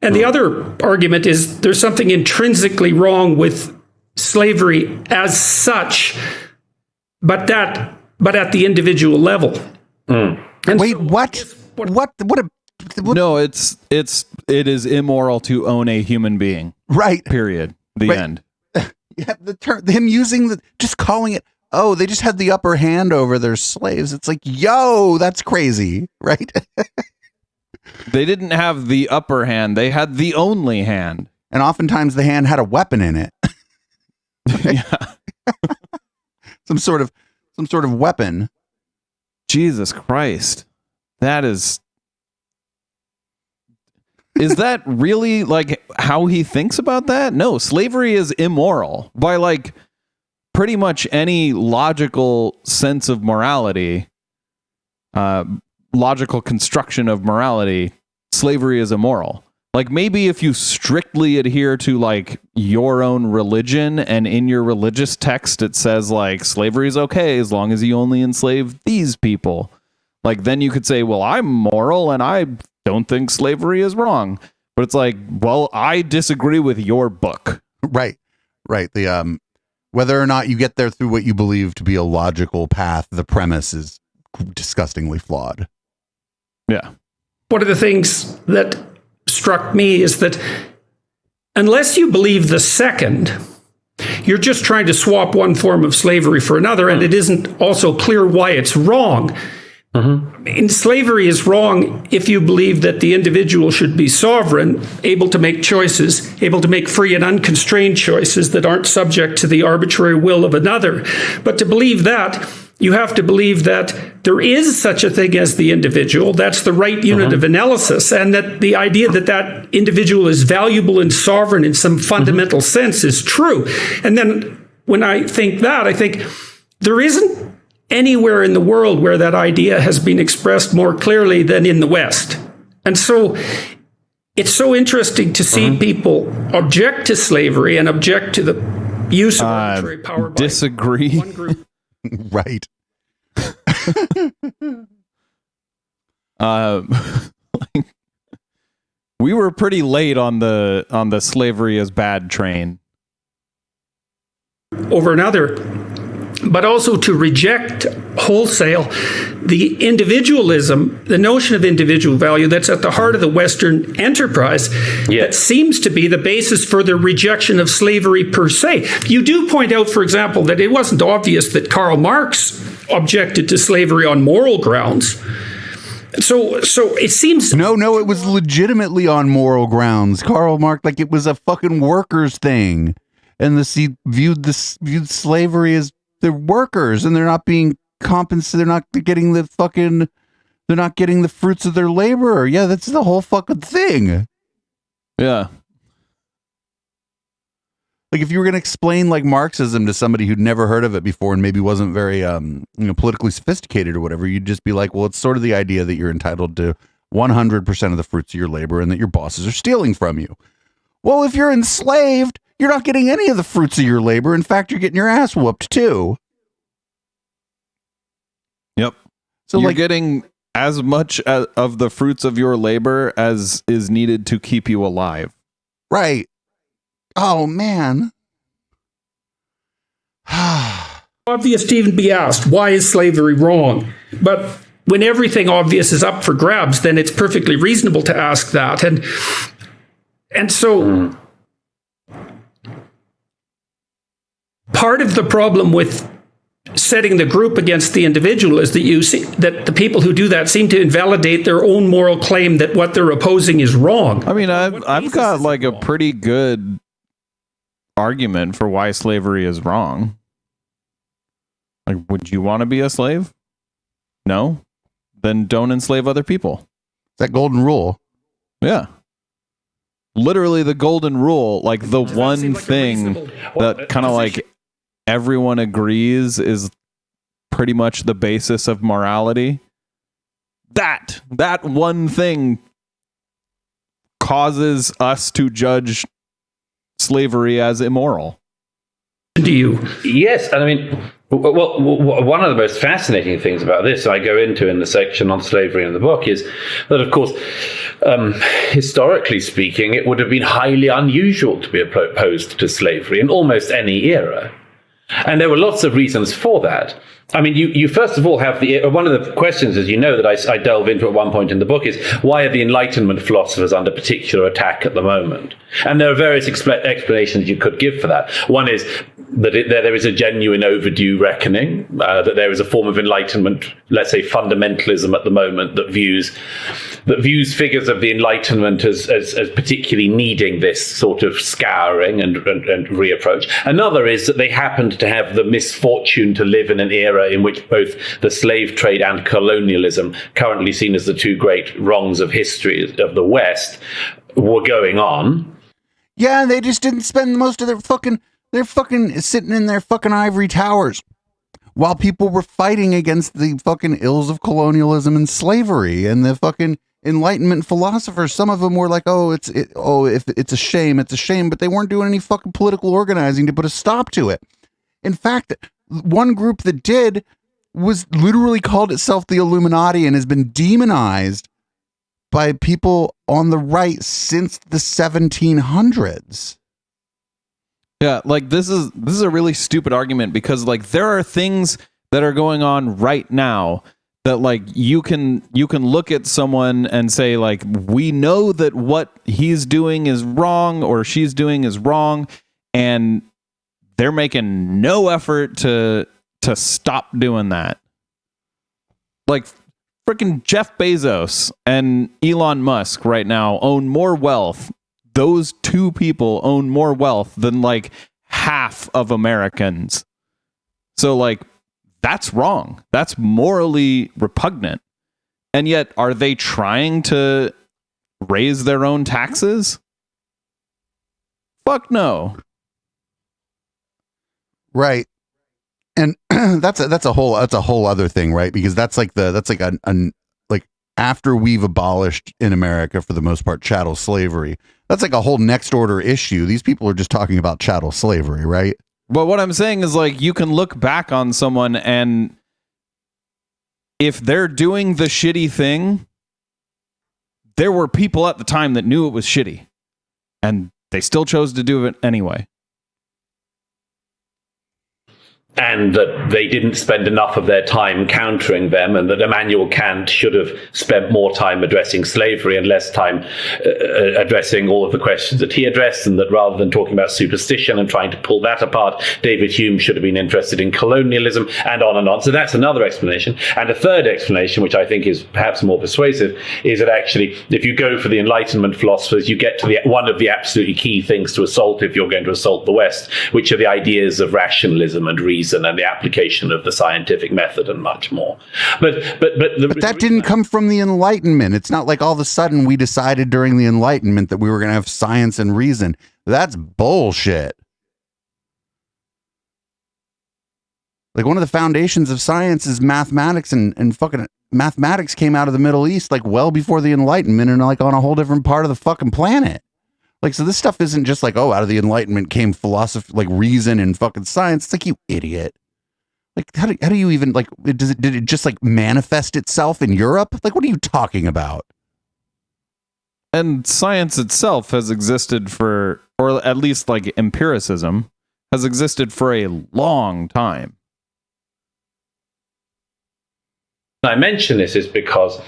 And the other argument is there's something intrinsically wrong with slavery as such, but at the individual level. And Wait, so what? What? No, it is immoral to own a human being. Right. Period. The Right. end. Yeah, the term, him using just calling it, oh, they just had the upper hand over their slaves. It's like, yo, that's crazy, right? They didn't have the upper hand. They had the only hand. And oftentimes the hand had a weapon in it. Yeah. some sort of weapon. Jesus Christ. That is that really like how he thinks about that? No, slavery is immoral by like pretty much any logical sense of morality, logical construction of morality, slavery is immoral. Like, maybe if you strictly adhere to like your own religion, and in your religious text it says like slavery is okay as long as you only enslave these people, like then you could say, well, I'm moral and I don't think slavery is wrong. But it's like, well, I disagree with your book. Right. The whether or not you get there through what you believe to be a logical path, the premise is disgustingly flawed. Yeah. One of the things that struck me is that unless you believe the second, you're just trying to swap one form of slavery for another, and it isn't also clear why it's wrong. And slavery is wrong if you believe that the individual should be sovereign, able to make choices, able to make free and unconstrained choices that aren't subject to the arbitrary will of another. But to believe that, you have to believe that there is such a thing as the individual. That's the right unit of analysis. And that the idea that that individual is valuable and sovereign in some fundamental sense is true. And then when I think that, I think there isn't anywhere in the world where that idea has been expressed more clearly than in the West. And so it's so interesting to see people object to slavery and object to the use of arbitrary power by disagree. one group. Right. We were pretty late on the slavery is bad train. Over another, but also to reject wholesale the individualism, the notion of individual value that's at the heart of the Western enterprise, that seems to be the basis for the rejection of slavery per se. You do point out, for example, that it wasn't obvious that Karl Marx objected to slavery on moral grounds. So it seems... No, it was legitimately on moral grounds. Karl Marx, like, it was a fucking workers thing. And he viewed slavery as they're workers and they're not being compensated. They're not getting the fruits of their labor. Yeah, that's the whole fucking thing. Yeah. Like, if you were going to explain like Marxism to somebody who'd never heard of it before and maybe wasn't very politically sophisticated or whatever, you'd just be like, well, it's sort of the idea that you're entitled to 100% of the fruits of your labor and that your bosses are stealing from you. Well, if you're enslaved, you're not getting any of the fruits of your labor. In fact, you're getting your ass whooped too. Yep. So you're like getting as much of the fruits of your labor as is needed to keep you alive. Right. Oh, man. obvious to even be asked, why is slavery wrong? But when everything obvious is up for grabs, then it's perfectly reasonable to ask that. And so part of the problem with setting the group against the individual is that you see that the people who do that seem to invalidate their own moral claim that what they're opposing is wrong. I mean, I've got like a pretty good argument for why slavery is wrong. Like, would you want to be a slave? No? Then don't enslave other people. That golden rule. Yeah. Literally the golden rule, like the one thing that kind of like everyone agrees is pretty much the basis of morality. That one thing causes us to judge slavery as immoral. Do you? Yes, and I mean, well, one of the most fascinating things about this, I go into in the section on slavery in the book, is that, of course, historically speaking, it would have been highly unusual to be opposed to slavery in almost any era. And there were lots of reasons for that. I mean, you first of all have one of the questions, as you know, that I delve into at one point in the book is, why are the Enlightenment philosophers under particular attack at the moment? And there are various explanations you could give for that. One is that there is a genuine overdue reckoning, that there is a form of Enlightenment, let's say fundamentalism at the moment, that views figures of the Enlightenment as particularly needing this sort of scouring and reapproach. Another is that they happened to have the misfortune to live in an era in which both the slave trade and colonialism, currently seen as the two great wrongs of history of the West, were going on. Yeah, and they just didn't spend most of their fucking They're fucking sitting in their fucking ivory towers while people were fighting against the fucking ills of colonialism and slavery, and the fucking Enlightenment philosophers. Some of them were like, if it's a shame, it's a shame, but they weren't doing any fucking political organizing to put a stop to it. In fact, one group that did was literally called itself the Illuminati and has been demonized by people on the right since the 1700s. Yeah, like this is a really stupid argument, because like there are things that are going on right now that like you can look at someone and say like, we know that what he's doing is wrong or she's doing is wrong, and they're making no effort to stop doing that. Like freaking Jeff Bezos and Elon Musk right now own more wealth. Those two people own more wealth than like half of Americans. So like, that's wrong. That's morally repugnant. And yet, are they trying to raise their own taxes? Fuck no. Right. And that's a whole other thing, right? Because that's like after we've abolished in America, for the most part, chattel slavery, that's like a whole next order issue. These people are just talking about chattel slavery, right? But what I'm saying is like, you can look back on someone, and if they're doing the shitty thing, there were people at the time that knew it was shitty, and they still chose to do it anyway. And that they didn't spend enough of their time countering them, and that Immanuel Kant should have spent more time addressing slavery and less time addressing all of the questions that he addressed, and that rather than talking about superstition and trying to pull that apart, David Hume should have been interested in colonialism, and on and on. So that's another explanation. And a third explanation, which I think is perhaps more persuasive, is that actually, if you go for the Enlightenment philosophers, you get to one of the absolutely key things to assault if you're going to assault the West, which are the ideas of rationalism and reason and the application of the scientific method and much more. But that didn't come from the Enlightenment. It's not like all of a sudden we decided during the Enlightenment that we were going to have science and reason. That's bullshit. Like, one of the foundations of science is mathematics, and fucking mathematics came out of the Middle East like well before the Enlightenment, and like on a whole different part of the fucking planet. Like, so this stuff isn't just like, oh, out of the Enlightenment came philosophy, like reason and fucking science. It's like, you idiot. Like, how do you even, like, did it just like manifest itself in Europe? Like, what are you talking about? And science itself has existed for, or at least like empiricism has existed for a long time. I mention this is because,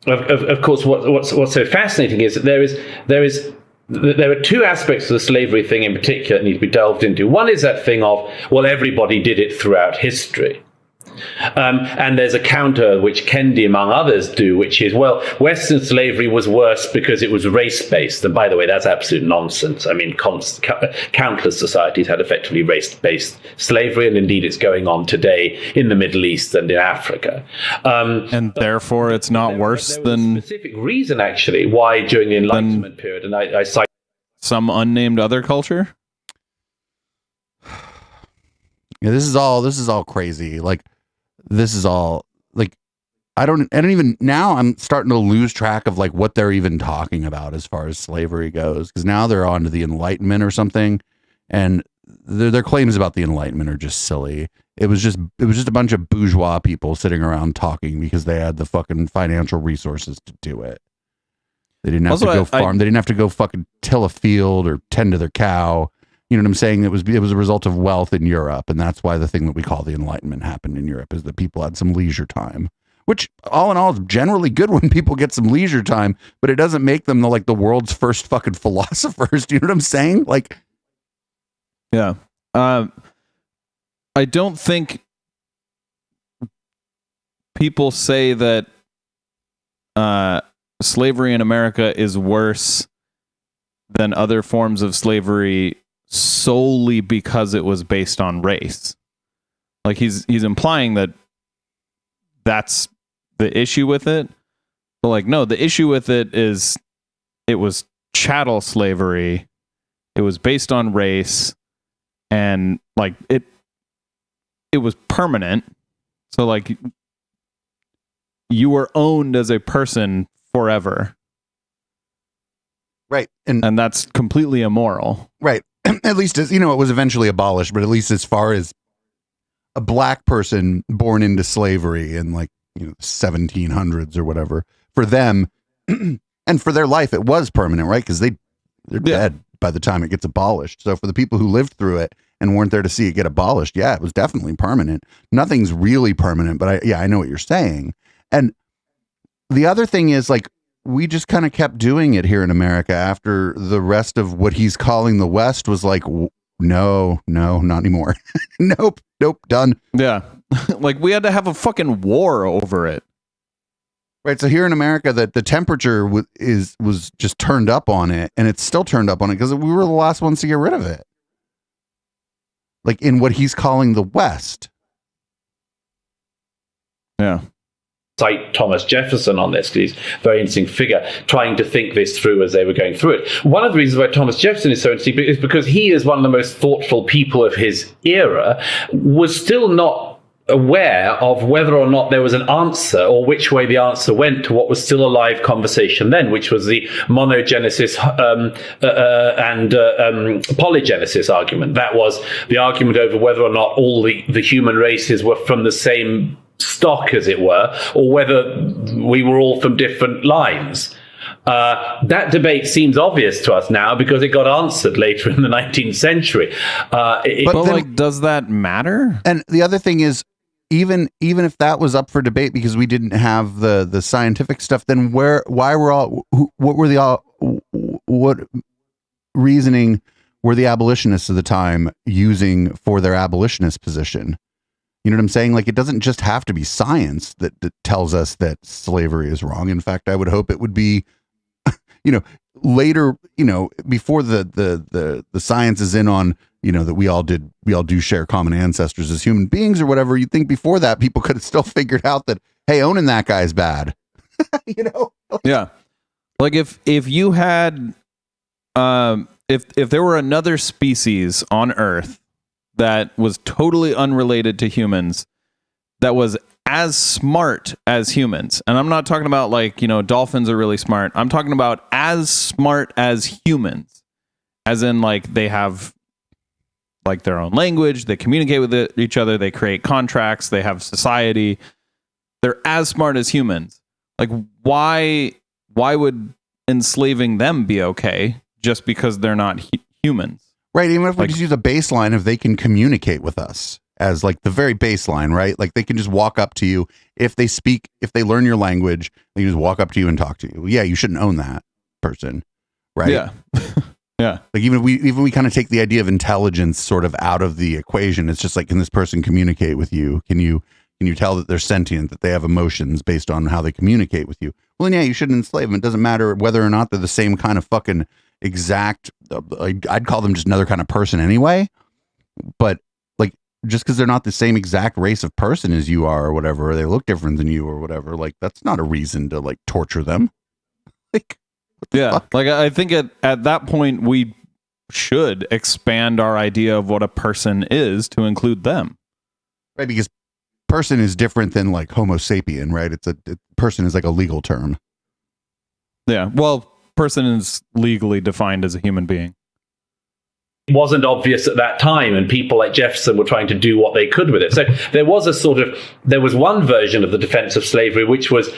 of course, what's so fascinating is that there are two aspects of the slavery thing in particular that need to be delved into. One is that thing of, well, everybody did it throughout history. And there's a counter which Kendi, among others, do, which is, well, Western slavery was worse because it was race-based. And by the way, that's absolute nonsense. I mean, countless societies had effectively race-based slavery, and indeed it's going on today in the Middle East and in Africa. And therefore it's not worse than... a specific reason, actually, why during the Enlightenment period, and I cite some unnamed other culture? Yeah, this is all crazy. Like, this is all like, I don't even now I'm starting to lose track of like what they're even talking about as far as slavery goes, because now they're on to the Enlightenment or something, and their claims about the Enlightenment are just silly. It was just a bunch of bourgeois people sitting around talking because they had the fucking financial resources to do it. They didn't have to go farm. They didn't have to go fucking till a field or tend to their cow. You know what I'm saying? It was a result of wealth in Europe, and that's why the thing that we call the Enlightenment happened in Europe, is that people had some leisure time, which all in all is generally good when people get some leisure time, but it doesn't make them the world's first fucking philosophers. Do you know what I'm saying? Like, yeah. I don't think people say that slavery in America is worse than other forms of slavery solely because it was based on race. Like, he's implying that that's the issue with it. But like, no, the issue with it is it was chattel slavery. It was based on race. and like it was permanent. So like you were owned as a person forever. Right. And that's completely immoral. Right. At least, as, it was eventually abolished, but at least as far as a black person born into slavery in like, 1700s or whatever, for them and for their life, it was permanent, right? Because they're dead by the time it gets abolished. So for the people who lived through it and weren't there to see it get abolished, yeah, it was definitely permanent. Nothing's really permanent, but I know what you're saying. And the other thing is, like, we just kind of kept doing it here in America after the rest of what he's calling the West was like, no, not anymore. Nope, done. Yeah. Like we had to have a fucking war over it. Right. So here in America, that the temperature was just turned up on it, and it's still turned up on it because we were the last ones to get rid of it. Like in what he's calling the West. Yeah. Cite Thomas Jefferson on this because he's a very interesting figure trying to think this through as they were going through it. One of the reasons why Thomas Jefferson is so interesting is because he is one of the most thoughtful people of his era, was still not aware of whether or not there was an answer or which way the answer went to what was still a live conversation then, which was the monogenesis and polygenesis argument. That was the argument over whether or not all the human races were from the same stock, as it were, or whether we were all from different lines. That debate seems obvious to us now because it got answered later in the 19th century. But does that matter? And the other thing is, even if that was up for debate because we didn't have the scientific stuff, then what reasoning were the abolitionists of the time using for their abolitionist position? You know what I'm saying? Like, it doesn't just have to be science that tells us that slavery is wrong. In fact, I would hope it would be, later, before the science is in on, that we all do share common ancestors as human beings or whatever. You'd think before that people could have still figured out that, hey, owning that guy's bad. Yeah. Like if you had, if there were another species on Earth that was totally unrelated to humans, that was as smart as humans. And I'm not talking about like, dolphins are really smart. I'm talking about as smart as humans. As in like they have like their own language, they communicate with each other, they create contracts, they have society. They're as smart as humans. Like why would enslaving them be okay just because they're not humans? Right, even if we just use a baseline, if they can communicate with us as like the very baseline, right? Like they can just walk up to you. If they learn your language, they can just walk up to you and talk to you. Yeah, you shouldn't own that person, right? Yeah. Yeah. Like even we kind of take the idea of intelligence sort of out of the equation. It's just like, can this person communicate with you? Can you tell that they're sentient, that they have emotions based on how they communicate with you? Well, then yeah, you shouldn't enslave them. It doesn't matter whether or not they're the same kind of fucking exact, I'd call them just another kind of person anyway, but like just because they're not the same exact race of person as you are or whatever, or they look different than you or whatever, like that's not a reason to like torture them. Like fuck? Like I think at that point we should expand our idea of what a person is to include them, right? Because person is different than like Homo sapien, right? Person is like a legal term. Yeah, well, person is legally defined as a human being. It wasn't obvious at that time, and people like Jefferson were trying to do what they could with it. So there was one version of the defense of slavery, which was,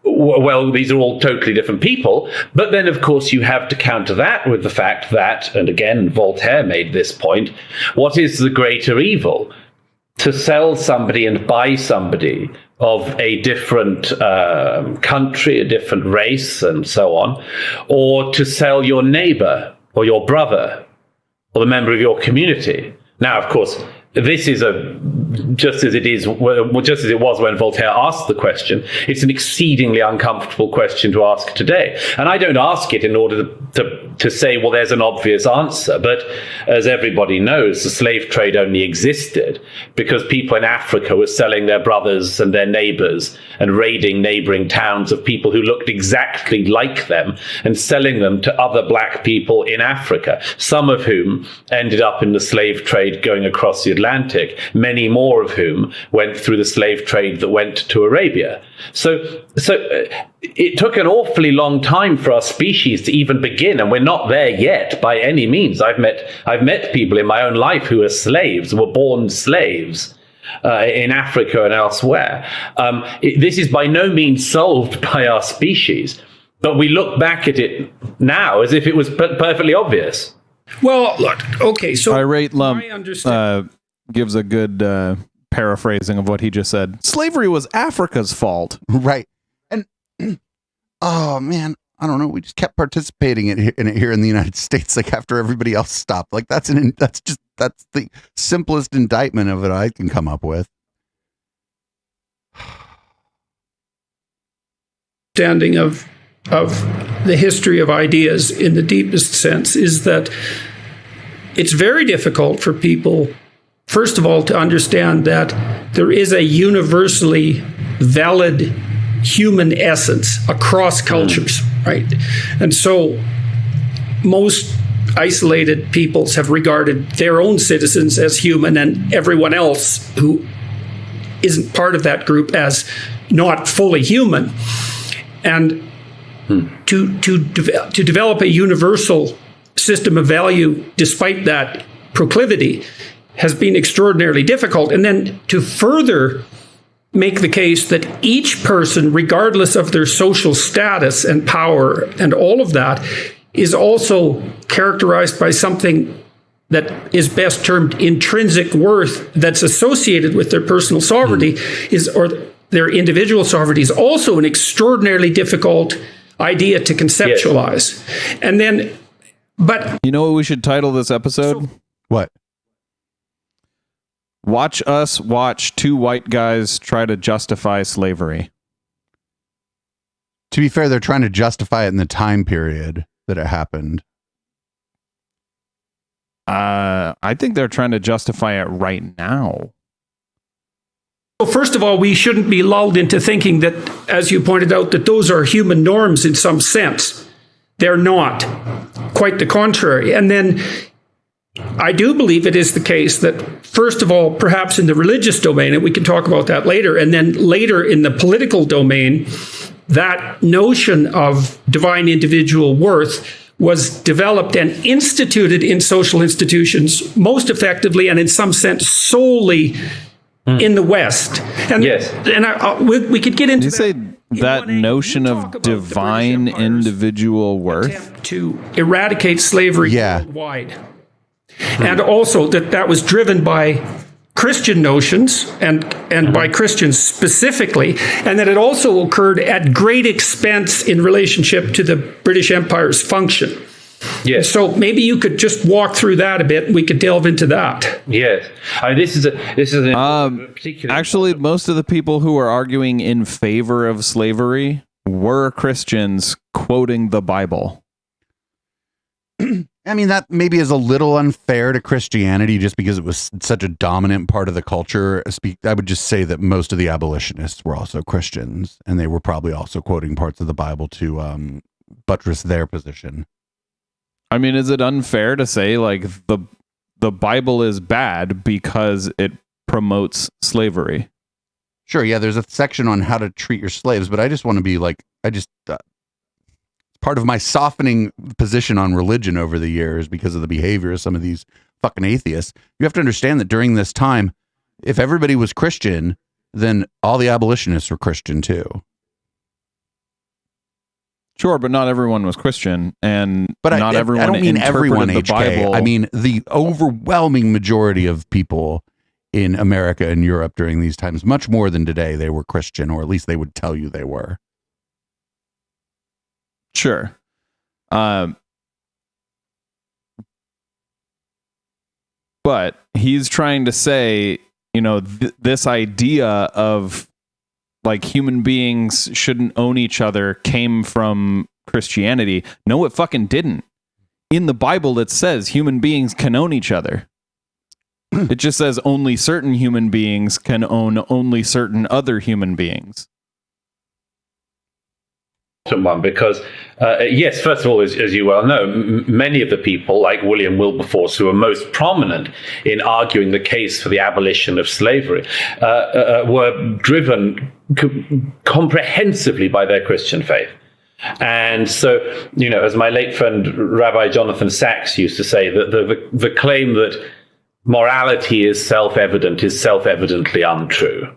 well, these are all totally different people. But then, of course, you have to counter that with the fact that, and again, Voltaire made this point, what is the greater evil? To sell somebody and buy somebody of a different country, a different race, and so on, or to sell your neighbor or your brother or the member of your community. Now, of course, this is just as it was when Voltaire asked the question. It's an exceedingly uncomfortable question to ask today, and I don't ask it in order to say, well, there's an obvious answer. But as everybody knows, the slave trade only existed because people in Africa were selling their brothers and their neighbors and raiding neighboring towns of people who looked exactly like them and selling them to other black people in Africa, some of whom ended up in the slave trade going across the Atlantic, many more of whom went through the slave trade that went to Arabia. So it took an awfully long time for our species to even begin, and we're not there yet by any means. I've met people in my own life who are slaves, were born slaves in Africa and elsewhere. This is by no means solved by our species, but we look back at it now as if it was perfectly obvious. Well, look, okay, so Irate Lump I understand. gives a good paraphrasing of what he just said. Slavery was Africa's fault. Right. And oh man, I don't know. We just kept participating in it here in the United States, like after everybody else stopped. Like that's the simplest indictment of it I can come up with. Understanding of the history of ideas in the deepest sense is that it's very difficult for people, first of all, to understand that there is a universally valid human essence across cultures, right? And so most isolated peoples have regarded their own citizens as human and everyone else who isn't part of that group as not fully human. And to develop a universal system of value despite that proclivity has been extraordinarily difficult. And then to further make the case that each person, regardless of their social status and power and all of that, is also characterized by something that is best termed intrinsic worth that's associated with their personal sovereignty or their individual sovereignty is also an extraordinarily difficult idea to conceptualize. Yes. And then, but you know what we should title this episode? What? Watch us watch two white guys try to justify slavery. To be fair, they're trying to justify it in the time period that it happened. I think they're trying to justify it right now. Well, first of all, we shouldn't be lulled into thinking that, as you pointed out, that those are human norms in some sense. They're not. Quite the contrary. And then I do believe it is the case that, first of all, perhaps in the religious domain, and we can talk about that later, and then later in the political domain, that notion of divine individual worth was developed and instituted in social institutions most effectively and in some sense solely in the West. And, yes. And we could get into Did you say that notion of divine individual worth? To eradicate slavery worldwide. And also that was driven by Christian notions and by Christians specifically, and that it also occurred at great expense in relationship to the British Empire's function. Yes. So maybe you could just walk through that a bit, and we could delve into that. Yes. This is a particular. Actually, most of the people who are arguing in favor of slavery were Christians quoting the Bible. I mean, that maybe is a little unfair to Christianity just because it was such a dominant part of the culture. I would just say that most of the abolitionists were also Christians, and they were probably also quoting parts of the Bible to buttress their position. I mean, is it unfair to say like the Bible is bad because it promotes slavery? Sure, yeah, there's a section on how to treat your slaves, but I just want to be like, part of my softening position on religion over the years because of the behavior of some of these fucking atheists. You have to understand that during this time, if everybody was Christian, then all the abolitionists were Christian too. Sure, but not everyone was Christian, and not everyone. I don't mean everyone, the HK. Bible. I mean the overwhelming majority of people in America and Europe during these times, much more than today, they were Christian, or at least they would tell you they were. But he's trying to say, you know, this idea of like human beings shouldn't own each other came from Christianity. No, it fucking didn't. In the Bible, it says human beings can own each other. It just says only certain human beings can own only certain other human beings. One because yes, first of all, as you well know, many of the people like William Wilberforce, who are most prominent in arguing the case for the abolition of slavery, were driven comprehensively by their Christian faith. And so, you know, as my late friend Rabbi Jonathan Sachs used to say, that the claim that morality is self-evident is self-evidently untrue.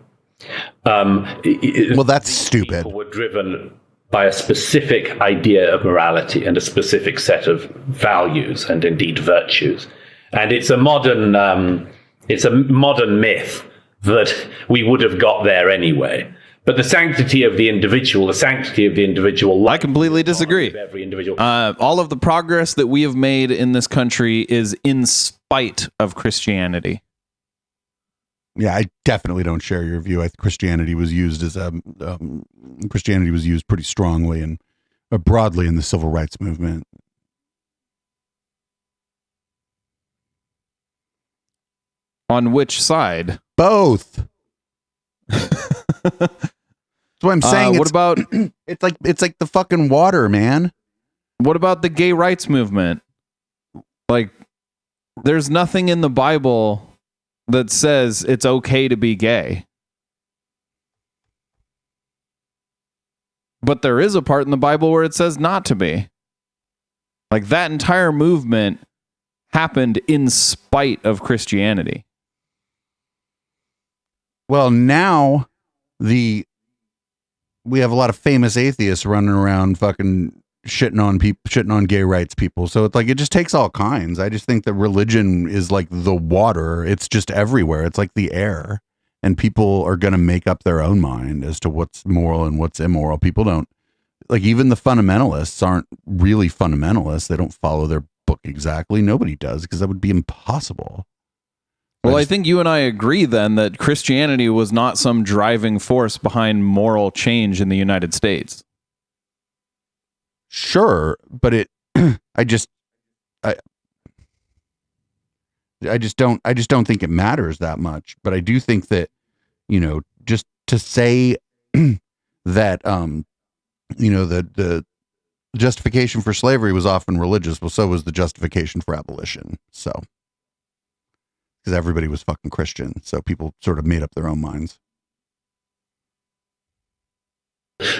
Well, that's stupid. People were driven by a specific idea of morality and a specific set of values and indeed virtues. And it's a modern myth that we would have got there anyway. But the sanctity of the individual, I completely disagree. Every individual. All of the progress that we have made in this country is in spite of Christianity. Yeah, I definitely don't share your view. I think Christianity was used pretty strongly and broadly in the civil rights movement. On which side? Both. That's what I'm saying. What about it's like the fucking water, man. What about the gay rights movement? Like, there's nothing in the Bible that says it's okay to be gay. But there is a part in the Bible where it says not to be. Like, that entire movement happened in spite of Christianity. Well, now we have a lot of famous atheists running around fucking shitting on gay rights people. So it's like, it just takes all kinds. I just think that religion is like the water. It's just everywhere. It's like the air, and people are going to make up their own mind as to what's moral and what's immoral. People don't, like, even the fundamentalists aren't really fundamentalists. They don't follow their book exactly. Nobody does, because that would be impossible. Well, I think you and I agree then that Christianity was not some driving force behind moral change in the United States. Sure, but I just don't think it matters that much. But I do think that, you know, just to say that you know, the justification for slavery was often religious, well, so was the justification for abolition. So, because everybody was fucking Christian, so people sort of made up their own minds.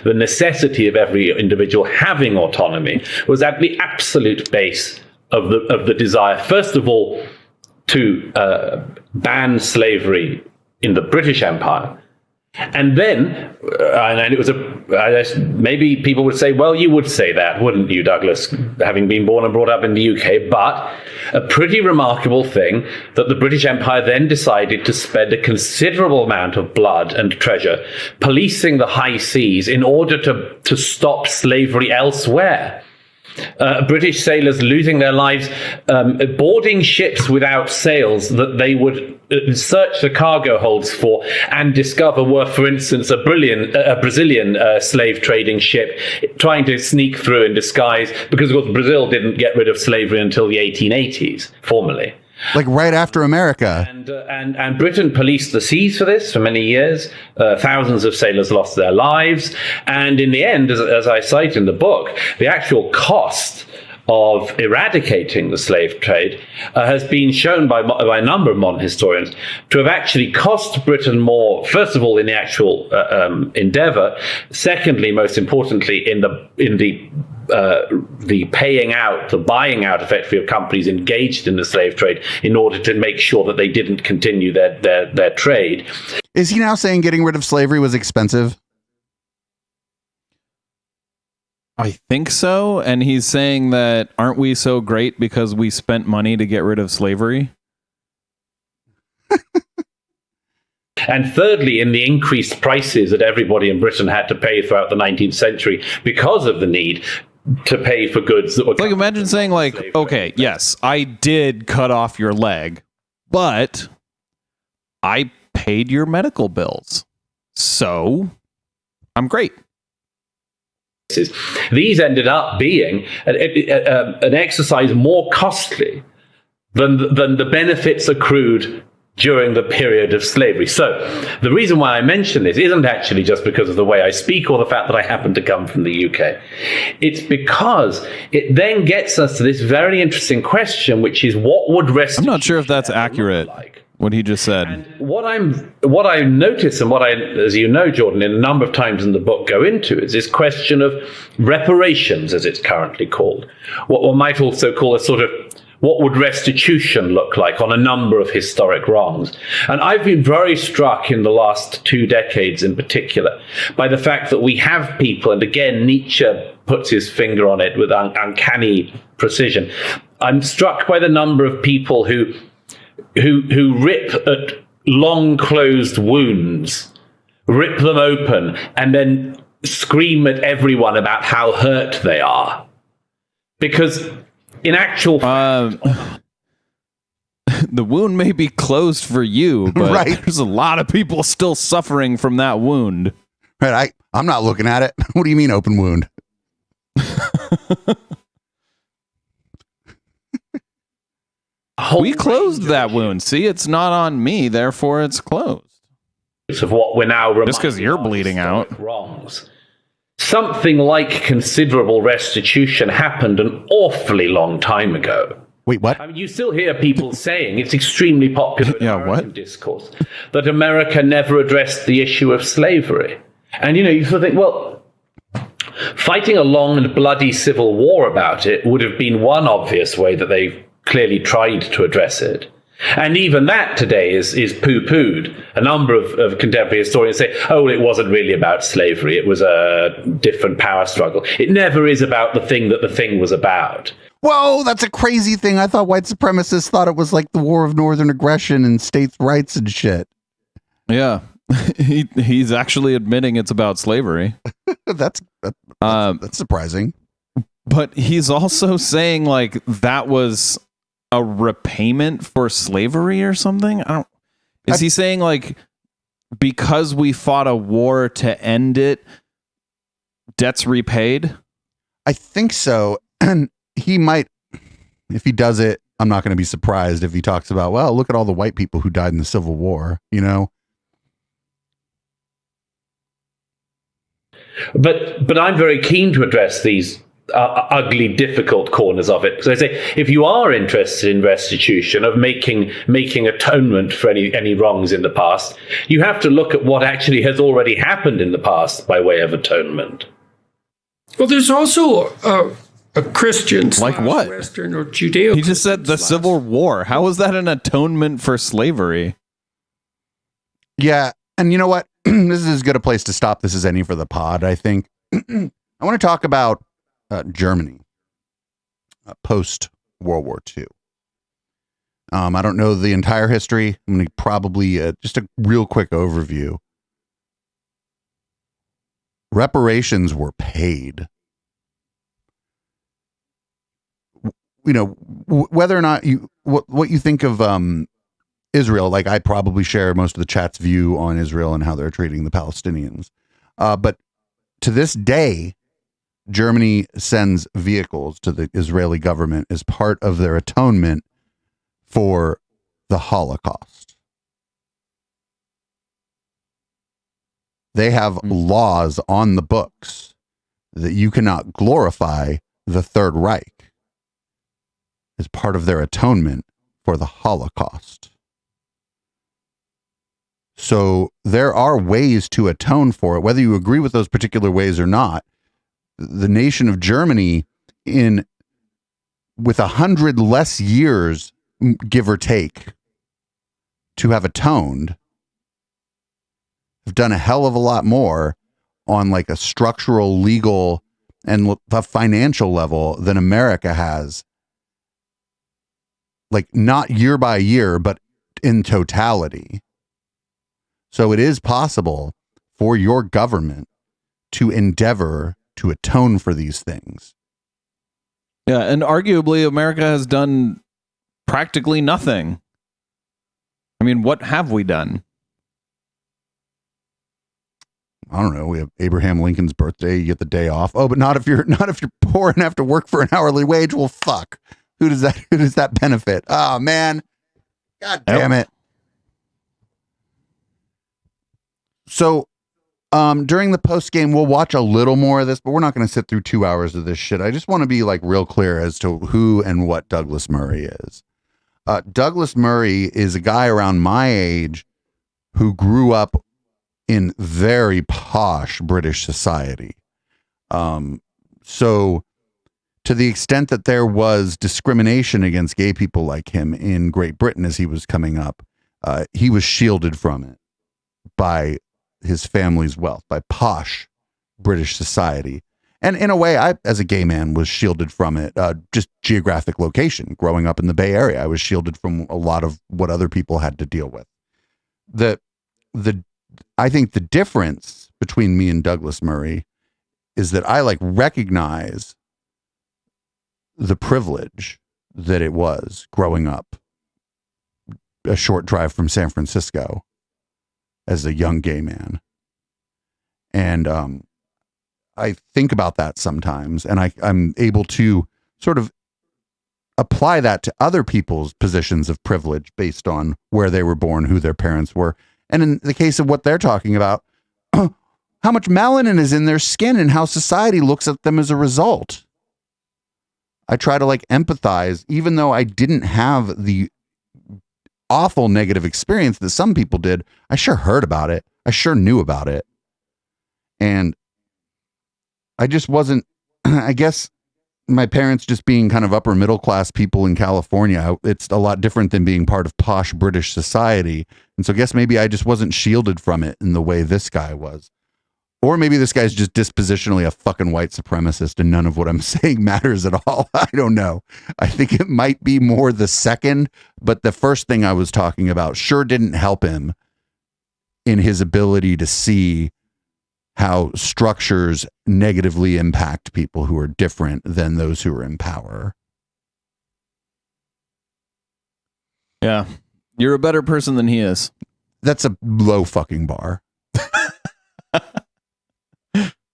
The necessity of every individual having autonomy was at the absolute base of the desire, first of all, to ban slavery in the British Empire. And then, and it was maybe people would say, well, you would say that, wouldn't you, Douglas, having been born and brought up in the UK? But a pretty remarkable thing that the British Empire then decided to spend a considerable amount of blood and treasure policing the high seas in order to stop slavery elsewhere. British sailors losing their lives, boarding ships without sails that they would search the cargo holds for and discover were, for instance, a Brazilian slave trading ship trying to sneak through in disguise, because, of course, Brazil didn't get rid of slavery until the 1880s, formally. Like right after America. And Britain policed the seas for this for many years. Thousands of sailors lost their lives. And in the end, as I cite in the book, the actual cost of eradicating the slave trade has been shown by a number of modern historians to have actually cost Britain more, first of all, in the actual endeavor. Secondly, most importantly, in the paying out, the buying out, effectively, of companies engaged in the slave trade in order to make sure that they didn't continue their trade. Is he now saying getting rid of slavery was expensive? I think so. And he's saying that, aren't we so great because we spent money to get rid of slavery? And thirdly, in the increased prices that everybody in Britain had to pay throughout the 19th century because of the need to pay for goods that were... Like, imagine saying, like, okay, yes, I did cut off your leg. but I paid your medical bills, so I'm great. These ended up being an exercise more costly than the benefits accrued during the period of slavery. So the reason why I mention this isn't actually just because of the way I speak or the fact that I happen to come from the UK. It's because it then gets us to this very interesting question, which is what would restitution I'm not sure if that's ever look accurate, like? what he just said. And what I notice and what I, as you know, Jordan, in a number of times in the book go into is this question of reparations, as it's currently called. What one might also call a sort of what would restitution look like on a number of historic wrongs? And I've been very struck in the last 2 decades in particular by the fact that we have people, and again, Nietzsche puts his finger on it with uncanny precision. I'm struck by the number of people who rip at long closed wounds, rip them open, and then scream at everyone about how hurt they are. Because in actual fact, the wound may be closed for you, but Right. there's a lot of people still suffering from that wound. Right. I'm not looking at it. What do you mean open wound? We closed that wound. See, it's not on me, therefore it's closed. of what we're now Just 'cause you're bleeding out. wrongs. Something like considerable restitution happened an awfully long time ago. Wait, what? I mean, you still hear people saying it's extremely popular in Yeah, American what? discourse that America never addressed the issue of slavery. And, you sort of think, well, fighting a long and bloody civil war about it would have been one obvious way that they've clearly tried to address it. And even that today is poo-pooed. A number of contemporary historians say, oh, it wasn't really about slavery. It was a different power struggle. It never is about the thing that the thing was about. Whoa, that's a crazy thing. I thought white supremacists thought it was like the War of Northern Aggression and states' rights and shit. Yeah. He's actually admitting it's about slavery. That's surprising. But he's also saying like that was a repayment for slavery or something. Is he saying like because we fought a war to end it, debts repaid? I think so. And he might, if he does it, I'm not going to be surprised if he talks about, well, look at all the white people who died in the Civil War, But I'm very keen to address these ugly, difficult corners of it. So I say, if you are interested in restitution, of making atonement for any wrongs in the past, you have to look at what actually has already happened in the past by way of atonement. Well, there's also a Christian, Like what? Western or Judeo. He just said the Civil War. How is that an atonement for slavery? Yeah. And you know what? This is as good a place to stop this as any for the pod, I think. I want to talk about Germany post World War II. I don't know the entire history. I'm going to probably just a real quick overview. Reparations were paid. Whether or not what you think of Israel, like I probably share most of the chat's view on Israel and how they're treating the Palestinians. But to this day, Germany sends vehicles to the Israeli government as part of their atonement for the Holocaust. They have laws on the books that you cannot glorify the Third Reich as part of their atonement for the Holocaust. So there are ways to atone for it, whether you agree with those particular ways or not. The nation of Germany, with 100 less years, give or take, to have atoned, have done a hell of a lot more on like a structural, legal, and a financial level than America has. Like not year by year, but in totality. So it is possible for your government to endeavor to atone for these things. Yeah, and arguably America has done practically nothing. I mean, what have we done? I don't know. We have Abraham Lincoln's birthday. You get the day off. Oh, but not if you're poor and have to work for an hourly wage. Well, fuck. Who does that benefit? Oh man. God damn it. So during the post game, we'll watch a little more of this, but we're not going to sit through 2 hours of this shit. I just want to be like real clear as to who and what Douglas Murray is. Douglas Murray is a guy around my age who grew up in very posh British society. So to the extent that there was discrimination against gay people like him in Great Britain as he was coming up, he was shielded from it by his family's wealth, by posh British society. And in a way, I, as a gay man, was shielded from it. Just geographic location. Growing up in the Bay Area, I was shielded from a lot of what other people had to deal with. I think the difference between me and Douglas Murray is that I recognize the privilege that it was growing up a short drive from San Francisco as a young gay man. And I think about that sometimes, and I'm able to sort of apply that to other people's positions of privilege based on where they were born, who their parents were. And in the case of what they're talking about, how much melanin is in their skin and how society looks at them as a result. I try to empathize, even though I didn't have the awful negative experience that some people did. I sure heard about it. I sure knew about it. And I just wasn't, I guess my parents just being kind of upper middle class people in California, it's a lot different than being part of posh British society. And so I guess maybe I just wasn't shielded from it in the way this guy was. Or maybe this guy's just dispositionally a fucking white supremacist and none of what I'm saying matters at all. I don't know. I think it might be more the second, but the first thing I was talking about sure didn't help him in his ability to see how structures negatively impact people who are different than those who are in power. Yeah. You're a better person than he is. That's a low fucking bar.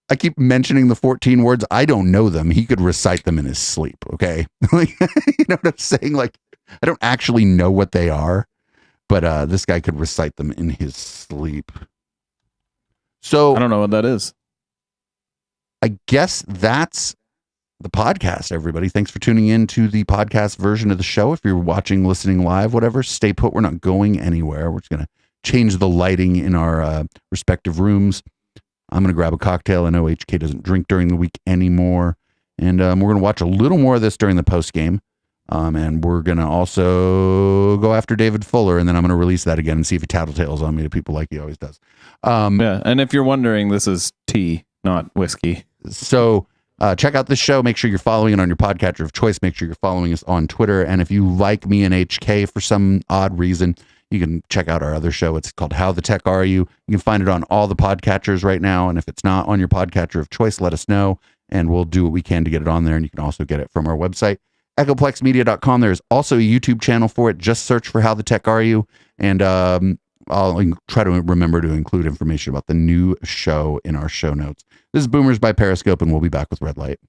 I keep mentioning the 14 words. I don't know them. He could recite them in his sleep. Okay. You know what I'm saying? I don't actually know what they are, but this guy could recite them in his sleep. So I don't know what that is. I guess that's the podcast, everybody. Thanks for tuning in to the podcast version of the show. If you're watching, listening live, whatever, stay put. We're not going anywhere. We're just going to change the lighting in our respective rooms. I'm going to grab a cocktail. I know HK doesn't drink during the week anymore. And we're going to watch a little more of this during the post game. And we're going to also go after David Fuller. And then I'm going to release that again and see if he tattletales on me to people like he always does. Yeah. And if you're wondering, this is tea, not whiskey. So check out this show. Make sure you're following it on your podcatcher of choice. Make sure you're following us on Twitter. And if you like me and HK for some odd reason, you can check out our other show. It's called How the Tech Are You? You can find it on all the podcatchers right now. And if it's not on your podcatcher of choice, let us know. And we'll do what we can to get it on there. And you can also get it from our website, echoplexmedia.com. There's also a YouTube channel for it. Just search for How the Tech Are You? And I'll try to remember to include information about the new show in our show notes. This is Boomers by Periscope, and we'll be back with Red Light.